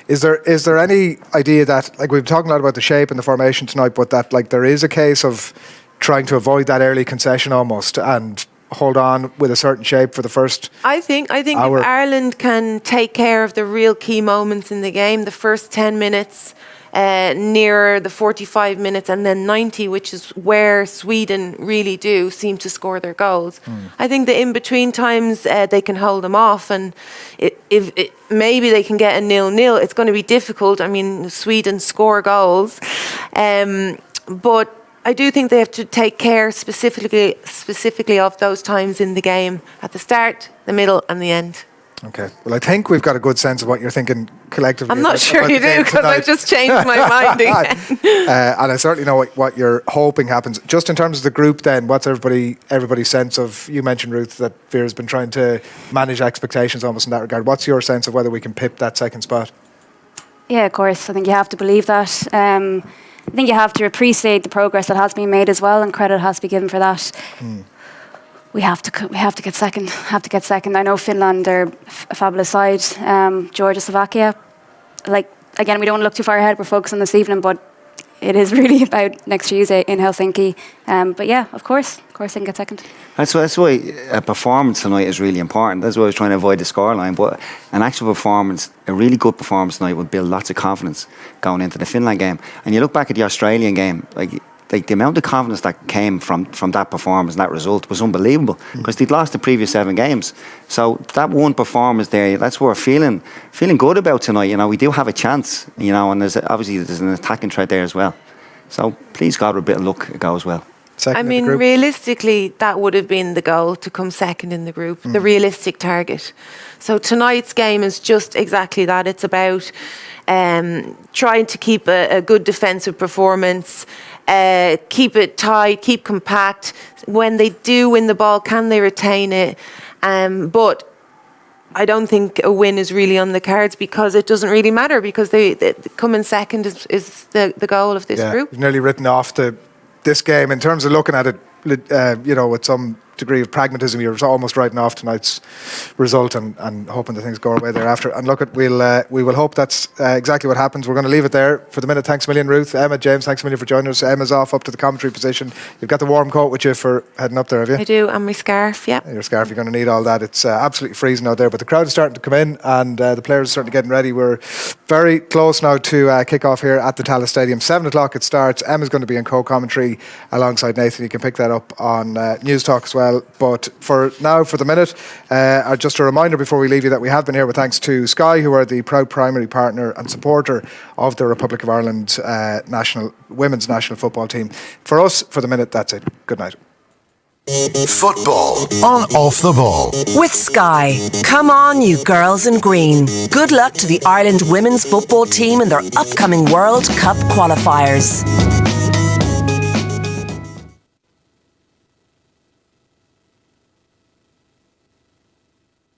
[SPEAKER 3] Is there any idea that, like, we've been talking a lot about the shape and the formation tonight, but that, like, there is a case of trying to avoid that early concession almost and hold on with a certain shape for the first
[SPEAKER 4] I think
[SPEAKER 3] hour.
[SPEAKER 4] If Ireland can take care of the real key moments in the game, the first 10 minutes, nearer the 45 minutes and then 90, which is where Sweden really do seem to score their goals. I think the in-between times they can hold them off, and if maybe they can get a 0-0. It's going to be difficult. I mean, Sweden score goals, but I do think they have to take care specifically of those times in the game, at the start, the middle and the end.
[SPEAKER 3] Okay. Well, I think we've got a good sense of what you're thinking collectively.
[SPEAKER 4] I'm not sure you do, because I've just changed my mind again.
[SPEAKER 3] And I certainly know what you're hoping happens. Just in terms of the group then, what's everybody's sense of, you mentioned, Ruth, that Vera's been trying to manage expectations almost in that regard. What's your sense of whether we can pip that second spot?
[SPEAKER 5] Yeah, of course. I think you have to believe that. I think you have to appreciate the progress that has been made as well, and credit has to be given for that. We have to get second. I know Finland are a fabulous side. Georgia, Slovakia. Like, again, we don't want to look too far ahead. We're focused on this evening, but it is really about next Tuesday in Helsinki. But yeah, of course they can get second.
[SPEAKER 6] That's why a performance tonight is really important. That's why I was trying to avoid the scoreline. But an actual performance, a really good performance tonight, would build lots of confidence going into the Finland game. And you look back at the Australian game, like the amount of confidence that came from that performance and that result was unbelievable, because they'd lost the previous 7 games. So that one performance there, that's what we're feeling good about tonight. We do have a chance, and there's an attacking threat there as well. So please God, with a bit of luck, it goes well.
[SPEAKER 4] I mean, realistically, that would have been the goal, to come second in the group, the realistic target. So tonight's game is just exactly that. It's about trying to keep a good defensive performance, keep it tight, keep compact. When they do win the ball, can they retain it? But I don't think a win is really on the cards because it doesn't really matter, because they coming second is the goal of this group.
[SPEAKER 3] You've nearly written off this game in terms of looking at it, with some degree of pragmatism. You're almost writing off tonight's result and hoping that things go our way thereafter. And look, we will hope that's exactly what happens. We're going to leave it there for the minute. Thanks a million, Ruth. Emma, James, thanks a million for joining us. Emma's off up to the commentary position. You've got the warm coat with you for heading up there, have you?
[SPEAKER 4] I do, and my scarf, yeah.
[SPEAKER 3] Your scarf, you're going to need all that. It's absolutely freezing out there, but the crowd is starting to come in and the players are starting to getting ready. We're very close now to kick off here at the Tallaght Stadium. 7 o'clock it starts. Emma's going to be in co-commentary alongside Nathan. You can pick that up on News Talk as well. But for now, for the minute, just a reminder before we leave you that we have been here with thanks to Sky, who are the proud primary partner and supporter of the Republic of Ireland women's national football team. For us, for the minute, that's it. Good night.
[SPEAKER 1] Football on Off the Ball.
[SPEAKER 2] With Sky. Come on, you girls in green. Good luck to the Ireland women's football team in their upcoming World Cup qualifiers.